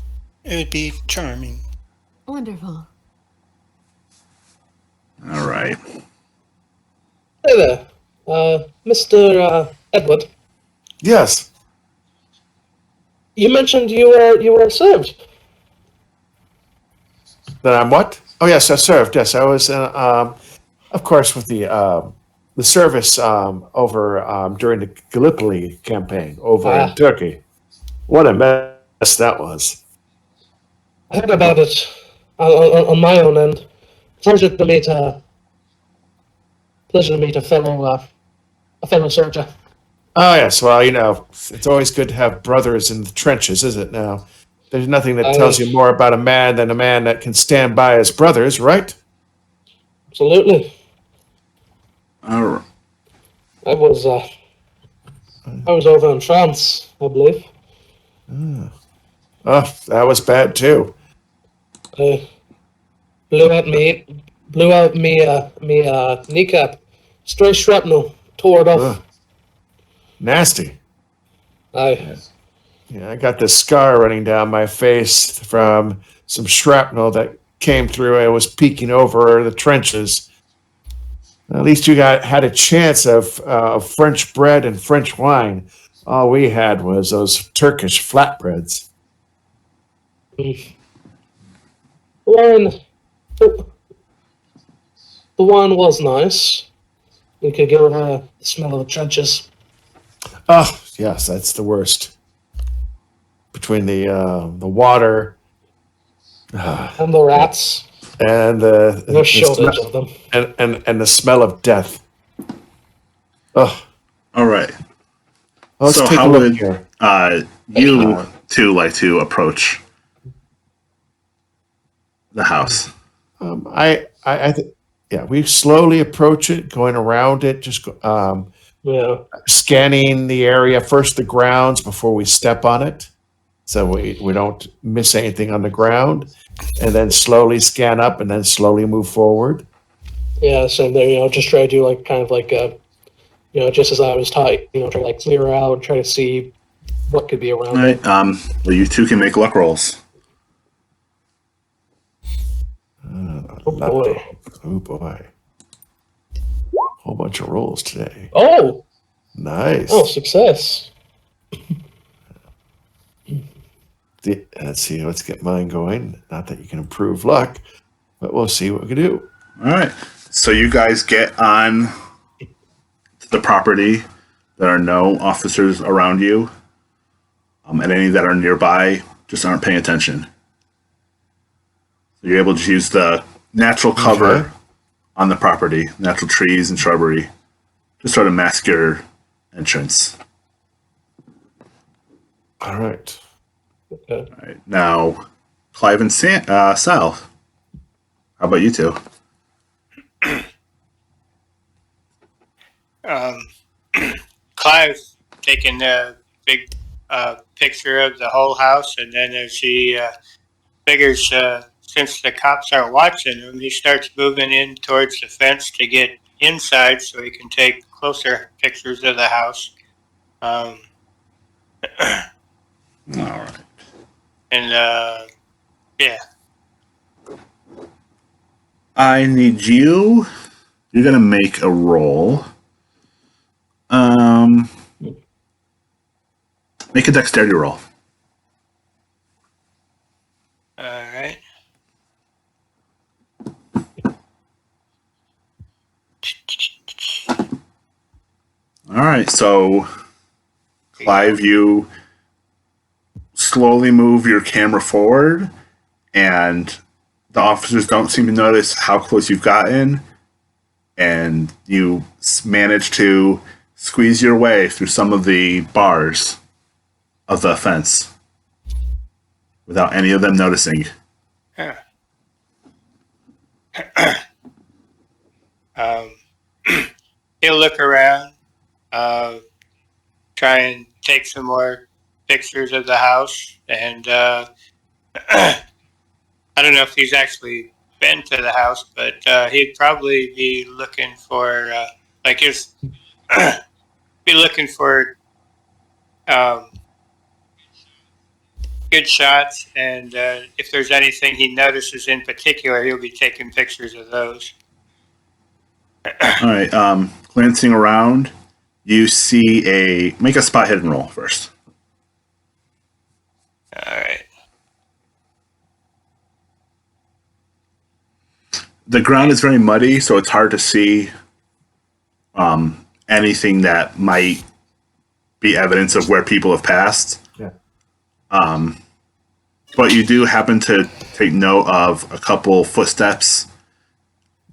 It would be charming. Wonderful. All right. Hey there, Mr. Edward. Yes. You mentioned you were served. That I'm what? Oh yes, I served. Yes, I was. Of course, with the service over during the Gallipoli campaign over in Turkey. What a mess that was. I heard about it on my own end. Pleasure to meet a fellow soldier. Oh yes, well it's always good to have brothers in the trenches, is it? Now, there's nothing that tells you more about a man than a man that can stand by his brothers, right? Absolutely. All right. I was over in France, I believe. Oh, that was bad too. They blew out me kneecap. Straight shrapnel, tore it off. Ugh. Nasty. Aye. Yeah, I got this scar running down my face from some shrapnel that came through. I was peeking over the trenches. At least you had a chance of French bread and French wine. All we had was those Turkish flatbreads. The wine, the wine was nice. We could get over the smell of the trenches. Oh, yes, that's the worst. Between the water And the rats. and No shortage of them. and the smell of death. Oh, All right. let's So take how a look would here. you two like to approach the house? Yeah, we slowly approach it, going around it, just Yeah. scanning the area, first the grounds before we step on it, so we don't miss anything on the ground, and then slowly scan up and then slowly move forward. Yeah, same there, just try to do just as I was taught, try to clear out, try to see what could be around All right. it. Well, you two can make luck rolls. Oh boy. Oh boy. Whole bunch of rolls today. Oh! Nice. Oh, success. Let's see, let's get mine going. Not that you can improve luck, but we'll see what we can do. All right. So you guys get on the property. There are no officers around you, and any that are nearby just aren't paying attention. So you're able to use the natural cover Okay. on the property, natural trees and shrubbery, to sort of mask your entrance. All right. Okay. All right. Now, Clive and Sal. How about you two? Clive taking a big picture of the whole house, and then as he figures, since the cops aren't watching him, he starts moving in towards the fence to get inside so he can take closer pictures of the house. All right. And yeah, I need you. You're gonna make a roll. Make a dexterity roll. all right. All right. So, Clive, you slowly move your camera forward, and the officers don't seem to notice how close you've gotten, and you manage to squeeze your way through some of the bars of the fence without any of them noticing. Huh. a look around, try and take some more pictures of the house, and I don't know if he's actually been to the house, but he'd probably be looking for be looking for good shots, and if there's anything he notices in particular, he'll be taking pictures of those. All right. Glancing around, you see make a spot hidden roll first. All right. The ground is very muddy, so it's hard to see anything that might be evidence of where people have passed. Yeah. But you do happen to take note of a couple footsteps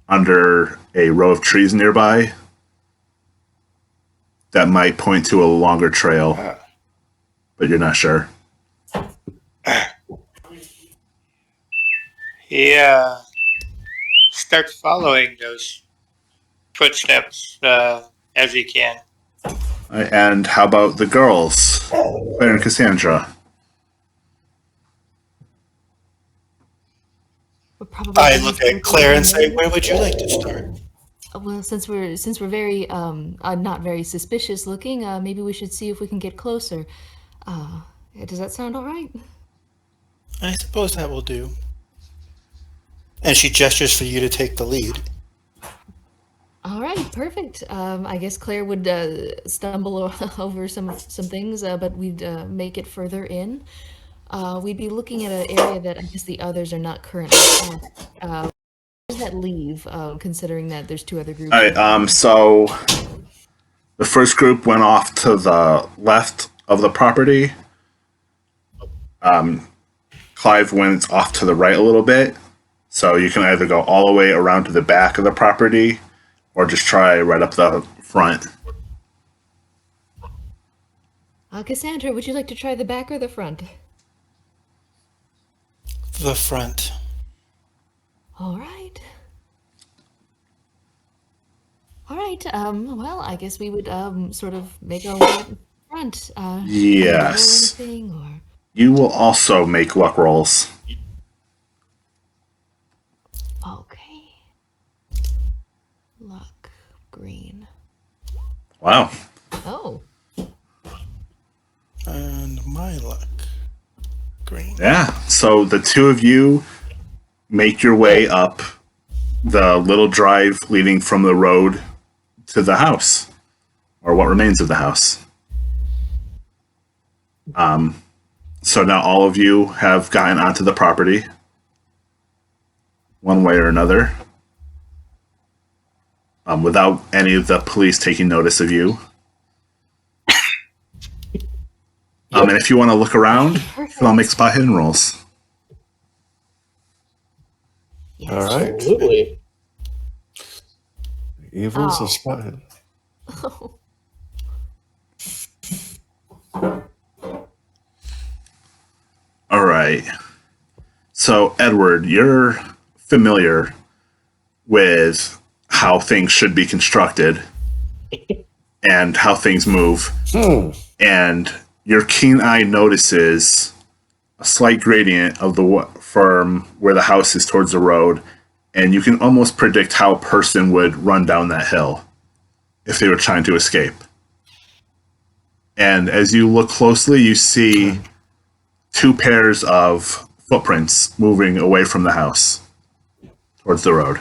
under a row of trees nearby that might point to a longer trail, but you're not sure. He starts following those footsteps as he can. And how about the girls, Claire and Cassandra? We're probably I gonna look start at Claire and say, going- "Where would you like to start?" Well, since we're very not very suspicious looking, maybe we should see if we can get closer. Does that sound all right? I suppose that will do. And she gestures for you to take the lead. All right, perfect. I guess Claire would stumble over some things, but we'd make it further in. We'd be looking at an area that I guess the others are not currently at. Where does that leave, considering that there's two other groups? All right. So the first group went off to the left of the property. Clive went off to the right a little bit. So you can either go all the way around to the back of the property or just try right up the front. Cassandra, would you like to try the back or the front? The front. All right. All right. Well, I guess we would sort of make our way up front. Yes. Roll anything, or... You will also make luck rolls. Okay. Luck. Green. Wow. Oh. And my luck. Green. Yeah. So the two of you make your way up the little drive leading from the road to the house, or what remains of the house. So now all of you have gotten onto the property, one way or another, without any of the police taking notice of you. And if you want to look around, then I'll make spot hidden rolls. Yes. All right. Absolutely. Evil's Oh. a spot. All right. So, Edward, you're familiar with how things should be constructed and how things move. And your keen eye notices a slight gradient of from where the house is towards the road, and you can almost predict how a person would run down that hill if they were trying to escape. And as you look closely, you see two pairs of footprints moving away from the house towards the road.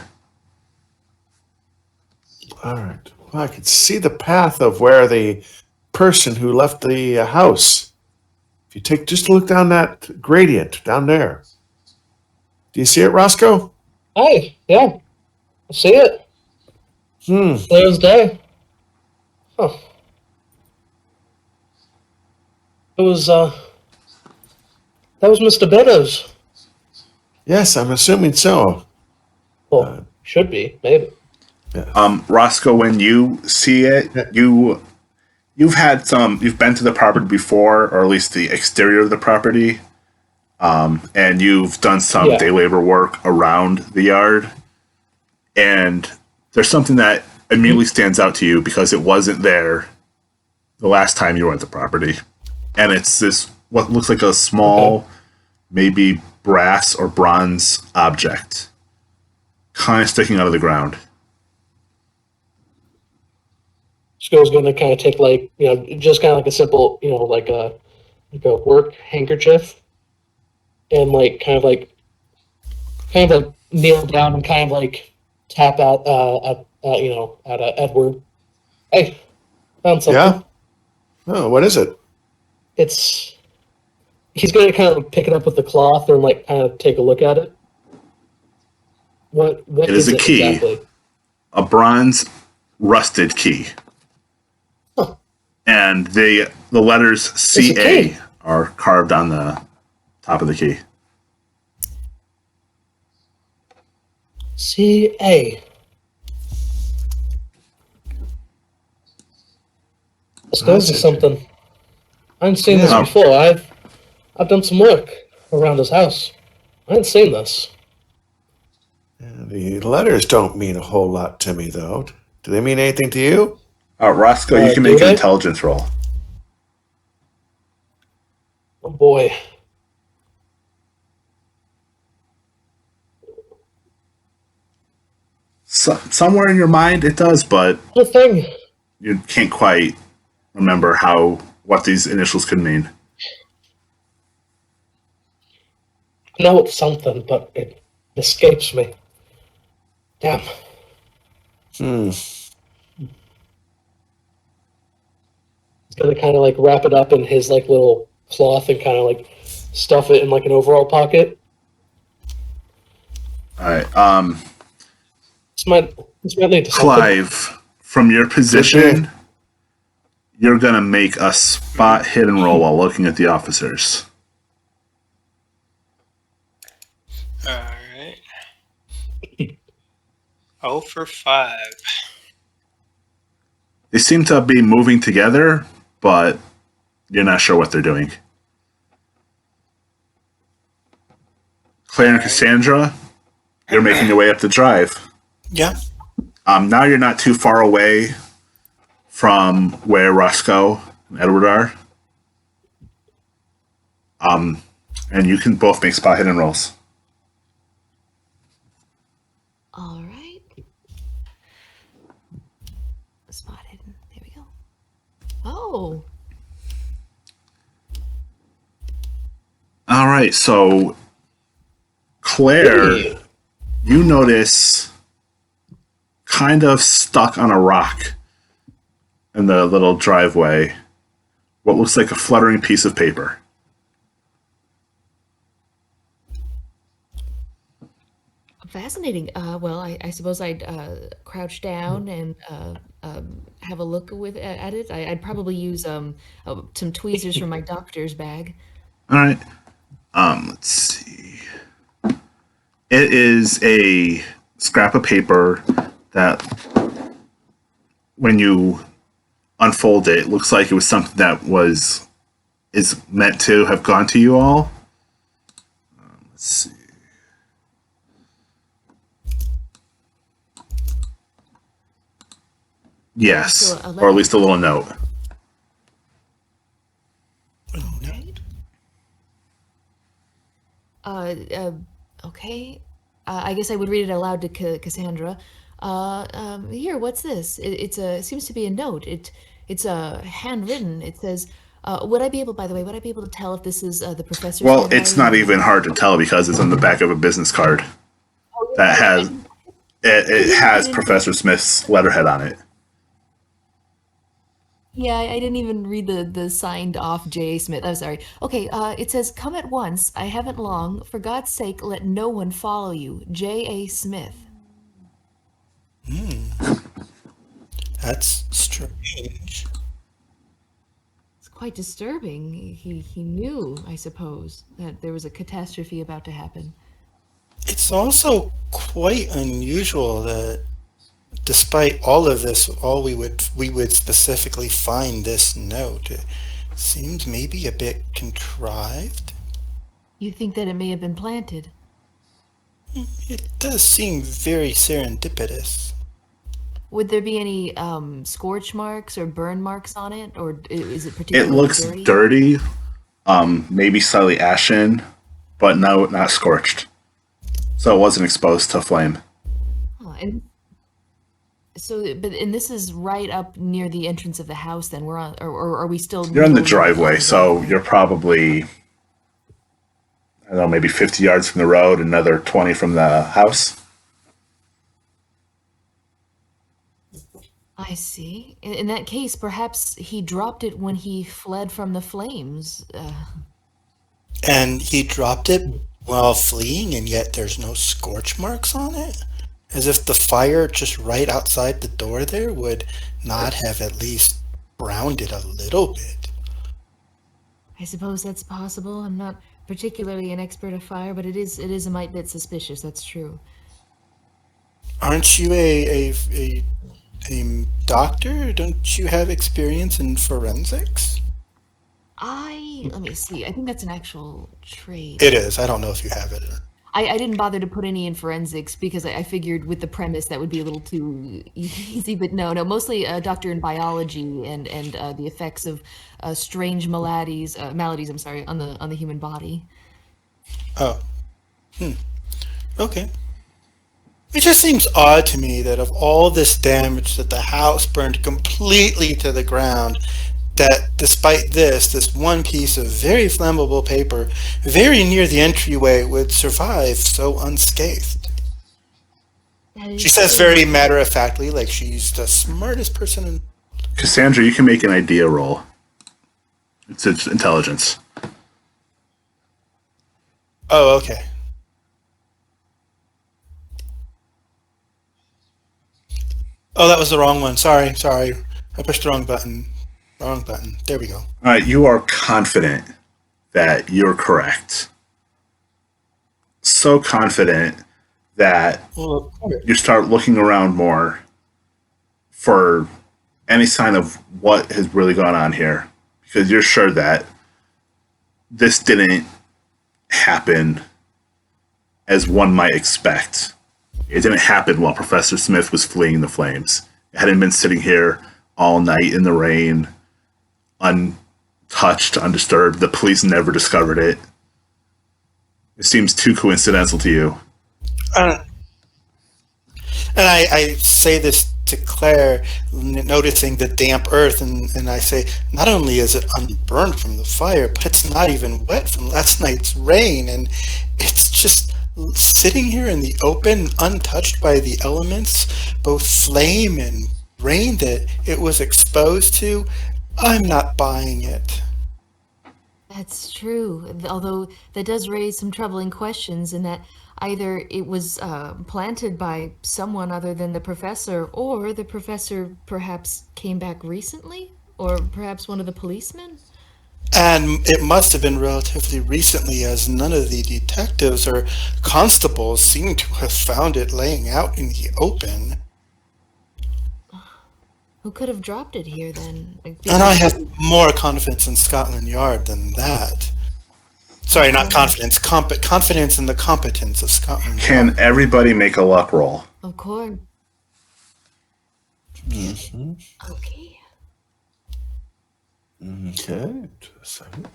All right. Well, I could see the path of where the person who left the house. If you take just a look down that gradient down there. Do you see it, Roscoe? Hi, yeah. I see it. Clear as day. Huh. It was, that was Mr. Beddoes. Yes, I'm assuming so. Well, should be, maybe. Roscoe, when you see it, you've been to the property before, or at least the exterior of the property, and you've done some day labor work around the yard. And there's something that immediately stands out to you because it wasn't there the last time you were at the property. And it's this, what looks like a small, maybe brass or bronze object, kind of sticking out of the ground. Skull's going to kind of take like, just kind of like a simple, like a work handkerchief, and like kind of like kneel down and kind of like tap out at Edward. Hey, found something. Yeah? Oh, what is it? He's going to kind of like pick it up with the cloth and like kind of take a look at it. What It is a key. exactly? A bronze rusted key. Huh. And the letters It's a CA key. are carved on the top of the key. CA. This goes to something. I haven't seen this Yeah. before. I've done some work around his house. I hadn't seen this. The letters don't mean a whole lot to me, though. Do they mean anything to you? Roscoe, you can do make an they? intelligence roll. Oh boy. Somewhere in your mind it does, but The thing. you can't quite remember what these initials could mean. I know it's something, but it escapes me. Damn. He's gonna kind of like wrap it up in his like little cloth and kind of like stuff it in like an overall pocket. All right. This might lead to something. Clive, from your position, you're going to make a spot hidden roll while looking at the officers. Alright. 0 for 5. They seem to be moving together, but you're not sure what they're doing. Claire and Cassandra, you're making your way up the drive. Yeah. Now you're not too far away from where Roscoe and Edward are. And you can both make spot hidden rolls. All right. Spot hidden. There we go. Oh. All right, so Claire, you notice kind of stuck on a rock in the little driveway what looks like a fluttering piece of paper. Fascinating. Well, I suppose I'd crouch down and have a look at it. I'd probably use some tweezers from my doctor's bag. All right. Let's see. It is a scrap of paper that, when you unfold it, looks like it was something that is meant to have gone to you all. Let's see. Yes, So a or at least a little note. Right. Okay. I guess I would read it aloud to Cassandra. Here, what's this? It seems to be a note. It's handwritten. It says, would I be able to tell if this is the professor's Well, handwriting? it's not even hard to tell because it's on the back of a business card that has Professor Smith's letterhead on it. Yeah, I didn't even read the signed off J.A. Smith. I'm sorry. Okay, it says, come at once. I haven't long. For God's sake, let no one follow you. J.A. Smith. That's strange. It's quite disturbing. He knew, I suppose, that there was a catastrophe about to happen. It's also quite unusual that despite all of this, we would specifically find this note. It seems maybe a bit contrived. You think that it may have been planted? It does seem very serendipitous. Would there be any scorch marks or burn marks on it, or is it It particularly looks dirty? dirty, maybe slightly ashen, but no, not scorched. So it wasn't exposed to flame. Huh, and this is right up near the entrance of the house. Then we're on, or are we still? You're in the near driveway, so you're probably, I don't know, maybe 50 yards from the road, another 20 from the house. I see. In that case, perhaps he dropped it when he fled from the flames. And he dropped it while fleeing, and yet there's no scorch marks on it? As if the fire just right outside the door there would not have at least browned it a little bit. I suppose that's possible. I'm not particularly an expert of fire, but it is a mite bit suspicious. That's true. Aren't you a doctor? Don't you have experience in forensics? Let me see. I think that's an actual trade. It is. I don't know if you have it. I didn't bother to put any in forensics because I figured with the premise that would be a little too easy. But no, mostly a doctor in biology and the effects of strange maladies. I'm sorry, on the human body. Oh. Okay. It just seems odd to me that of all this damage, that the house burned completely to the ground, that despite this one piece of very flammable paper very near the entryway would survive so unscathed. She says very matter-of-factly, like she's the smartest person in... Cassandra, you can make an idea roll. It's intelligence. Oh, okay. Oh, that was the wrong one. Sorry. I pushed the wrong button. There we go. All right, you are confident that you're correct. So confident that you start looking around more for any sign of what has really gone on here, because you're sure that this didn't happen as one might expect. It didn't happen while Professor Smith was fleeing the flames. It hadn't been sitting here all night in the rain, untouched, undisturbed. The police never discovered it. It seems too coincidental to you. And I say this to Claire, noticing the damp earth, and I say, not only is it unburned from the fire, but it's not even wet from last night's rain, and it's just sitting here in the open, untouched by the elements, both flame and rain that it was exposed to. I'm not buying it. That's true. Although that does raise some troubling questions in that either it was planted by someone other than the professor, or the professor perhaps came back recently, or perhaps one of the policemen. And it must have been relatively recently, as none of the detectives or constables seem to have found it laying out in the open. Who could have dropped it here then? And I have more confidence in Scotland Yard than that. Sorry, not confidence. Confidence in the competence of Scotland Yard. Can everybody make a luck roll? Of course. Mm-hmm. Okay. Okay. Just a second.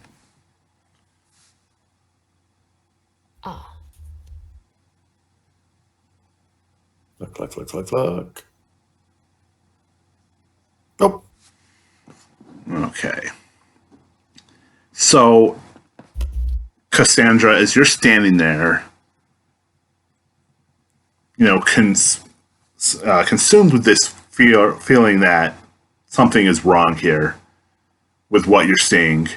Ah. Look. Nope. Okay. So, Cassandra, as you're standing there, consumed with this feeling that something is wrong here with what you're seeing,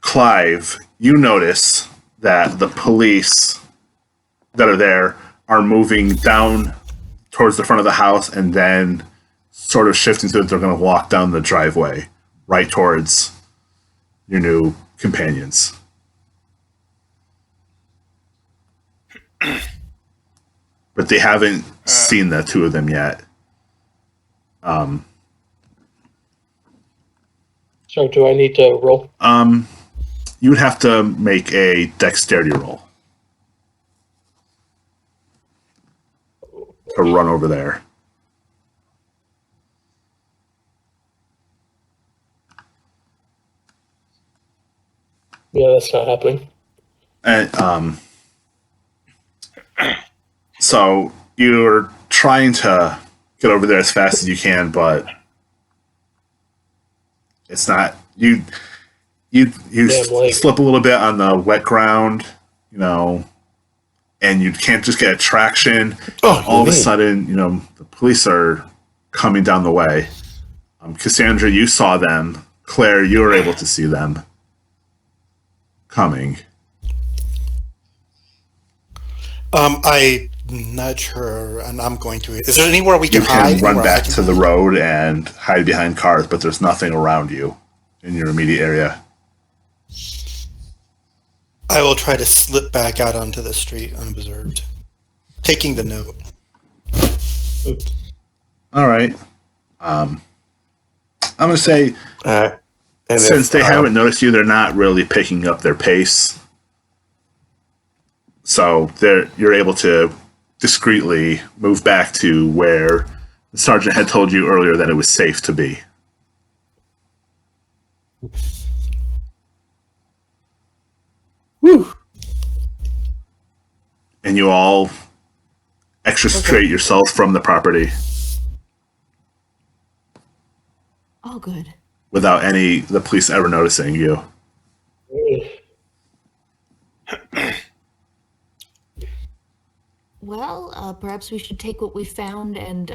Clive, you notice that the police that are there are moving down towards the front of the house and then sort of shifting so that they're going to walk down the driveway right towards your new companions. But they haven't seen the two of them yet. So do I need to roll? You would have to make a dexterity roll. to run over there. Yeah, that's not happening. And so you're trying to get over there as fast as you can, but it's not you. You Yeah, I'm like- slip a little bit on the wet ground, you know, and you can't just get traction. Oh, All of a man. sudden, you know, the police are coming down the way. Cassandra, you saw them. Claire, you were able to see them coming. I'm not sure, and I'm going to. Is there anywhere we can You hide? can run Anywhere I back can to the hide? road and hide behind cars, but there's nothing around you in your immediate area. I will try to slip back out onto the street unobserved, taking the note. All right. I'm going to say, And since if, they haven't noticed you, they're not really picking up their pace. So you're able to discreetly move back to where the sergeant had told you earlier that it was safe to be. Whew. And you all extricate yourself from the property Oh, good. without the police ever noticing you. Well, perhaps we should take what we found and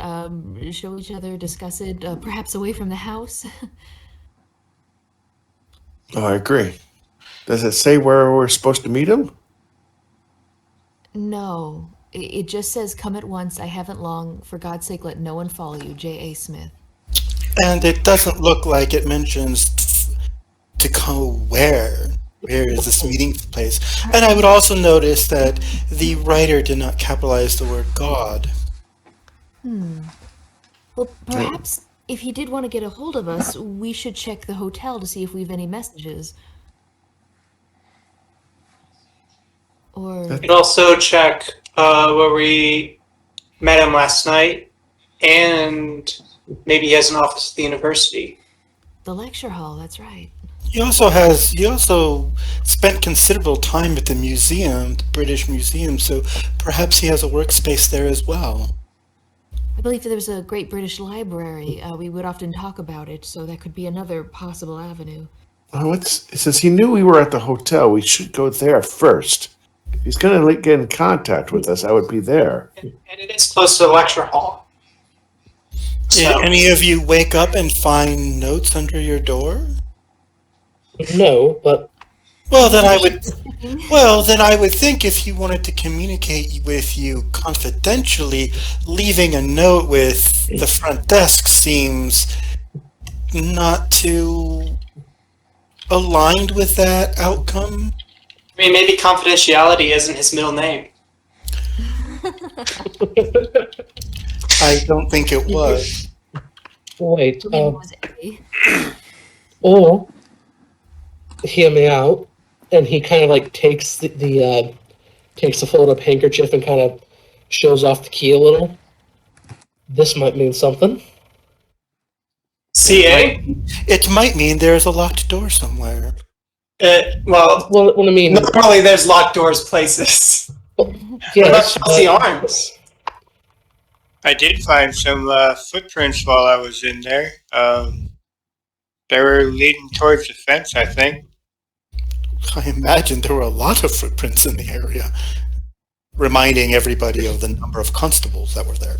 show each other, discuss it, perhaps away from the house. Oh, I agree. Does it say where we're supposed to meet him? No, it just says, "Come at once. I haven't long. For God's sake, let no one follow you." J.A. Smith. And it doesn't look like it mentions to go where. Where is this meeting place? And I would also notice that the writer did not capitalize the word God. Well, perhaps if he did want to get a hold of us, we should check the hotel to see if we have any messages. Or You can also check where we met him last night, and maybe he has an office at the university. the lecture hall. That's right. He also spent considerable time at the museum, the British Museum, so perhaps he has a workspace there as well. I believe there's a great British library. We would often talk about it, so that could be another possible avenue. Oh, since he knew we were at the hotel, we should go there first. If he's going to get in contact with us, I would be there. And it is close to the lecture hall. Did So, any of you wake up and find notes under your door? No, but Well, then I would think if he wanted to communicate with you confidentially, leaving a note with the front desk seems not too aligned with that outcome. I mean, maybe confidentiality isn't his middle name. I don't think it was. wait. Her name was A. Or hear me out, and he kind of like takes takes a folded up handkerchief and kind of shows off the key a little. This might mean something. CA? It might mean there's a locked door somewhere. Well, Well, I mean, normally there's locked doors places. yes, Chelsea Arms. I did find some footprints while I was in there. They were leading towards the fence, I think. I imagine there were a lot of footprints in the area, reminding everybody of the number of constables that were there.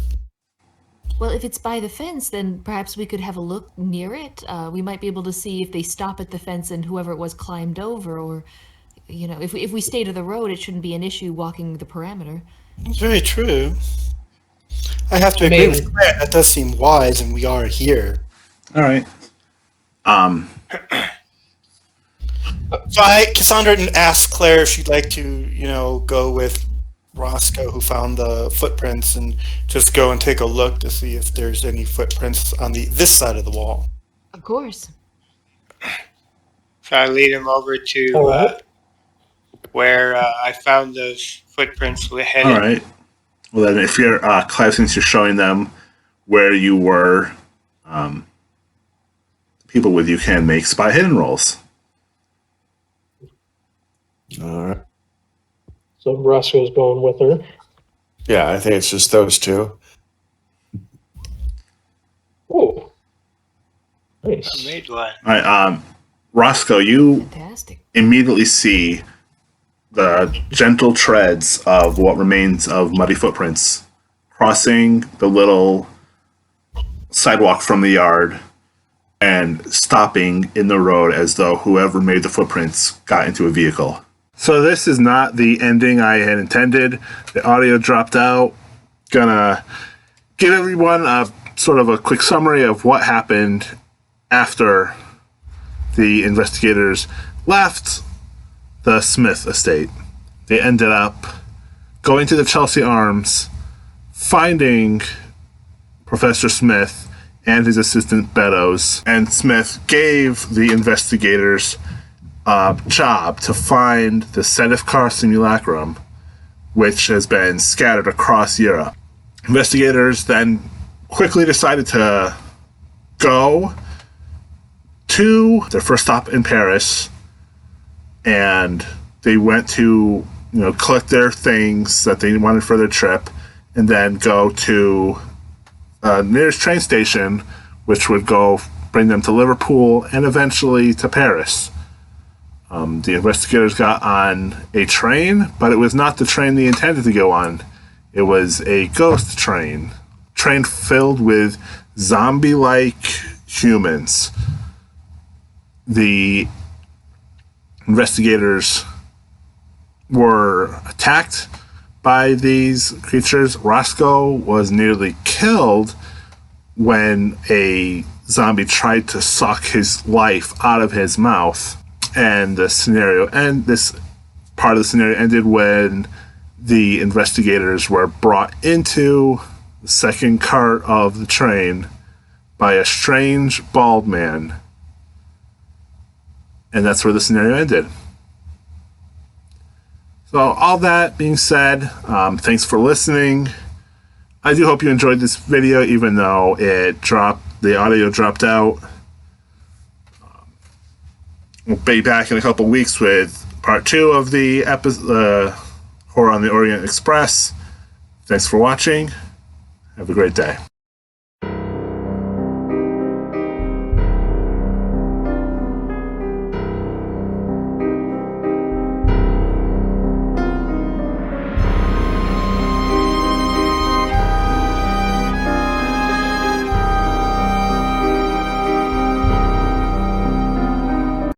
Well, if it's by the fence, then perhaps we could have a look near it. We might be able to see if they stop at the fence and whoever it was climbed over, or, you know, if we stay to the road, it shouldn't be an issue walking the perimeter. It's very true. I have to I agree mean- with Claire. That does seem wise, and we are here. All right. So Cassandra asked Claire if she'd like to, go with Roscoe, who found the footprints, and just go and take a look to see if there's any footprints on this side of the wall. Of course. So I lead him over to All right. where I found those footprints headed. All right. Well, then, if you're Clive, since you're showing them where you were, people with you can make spy hidden rolls. All right. So Roscoe's going with her. Yeah, I think it's just those two. Oh, I nice. made one. All right, Roscoe, you Fantastic. immediately see the gentle treads of what remains of muddy footprints crossing the little sidewalk from the yard and stopping in the road as though whoever made the footprints got into a vehicle. So this is not the ending I had intended. The audio dropped out. Gonna give everyone a sort of a quick summary of what happened after the investigators left the Smith estate. They ended up going to the Chelsea Arms, finding Professor Smith and his assistant Beddoes, and Smith gave the investigators a job to find the Sedefkhar Simulacrum, which has been scattered across Europe. Investigators then quickly decided to go to their first stop in Paris, and they went to collect their things that they wanted for their trip, and then go to nearest train station, which would go bring them to Liverpool and eventually to Paris. The investigators got on a train, but it was not the train they intended to go on. It was a ghost train filled with zombie-like humans. The investigators were attacked by these creatures. Roscoe was nearly killed when a zombie tried to suck his life out of his mouth. And this part of the scenario ended when the investigators were brought into the second cart of the train by a strange bald man. And that's where the scenario ended. So all that being said, thanks for listening. I do hope you enjoyed this video, even though the audio dropped out. We'll be back in a couple weeks with part 2 of the episode, Horror on the Orient Express. Thanks for watching. Have a great day.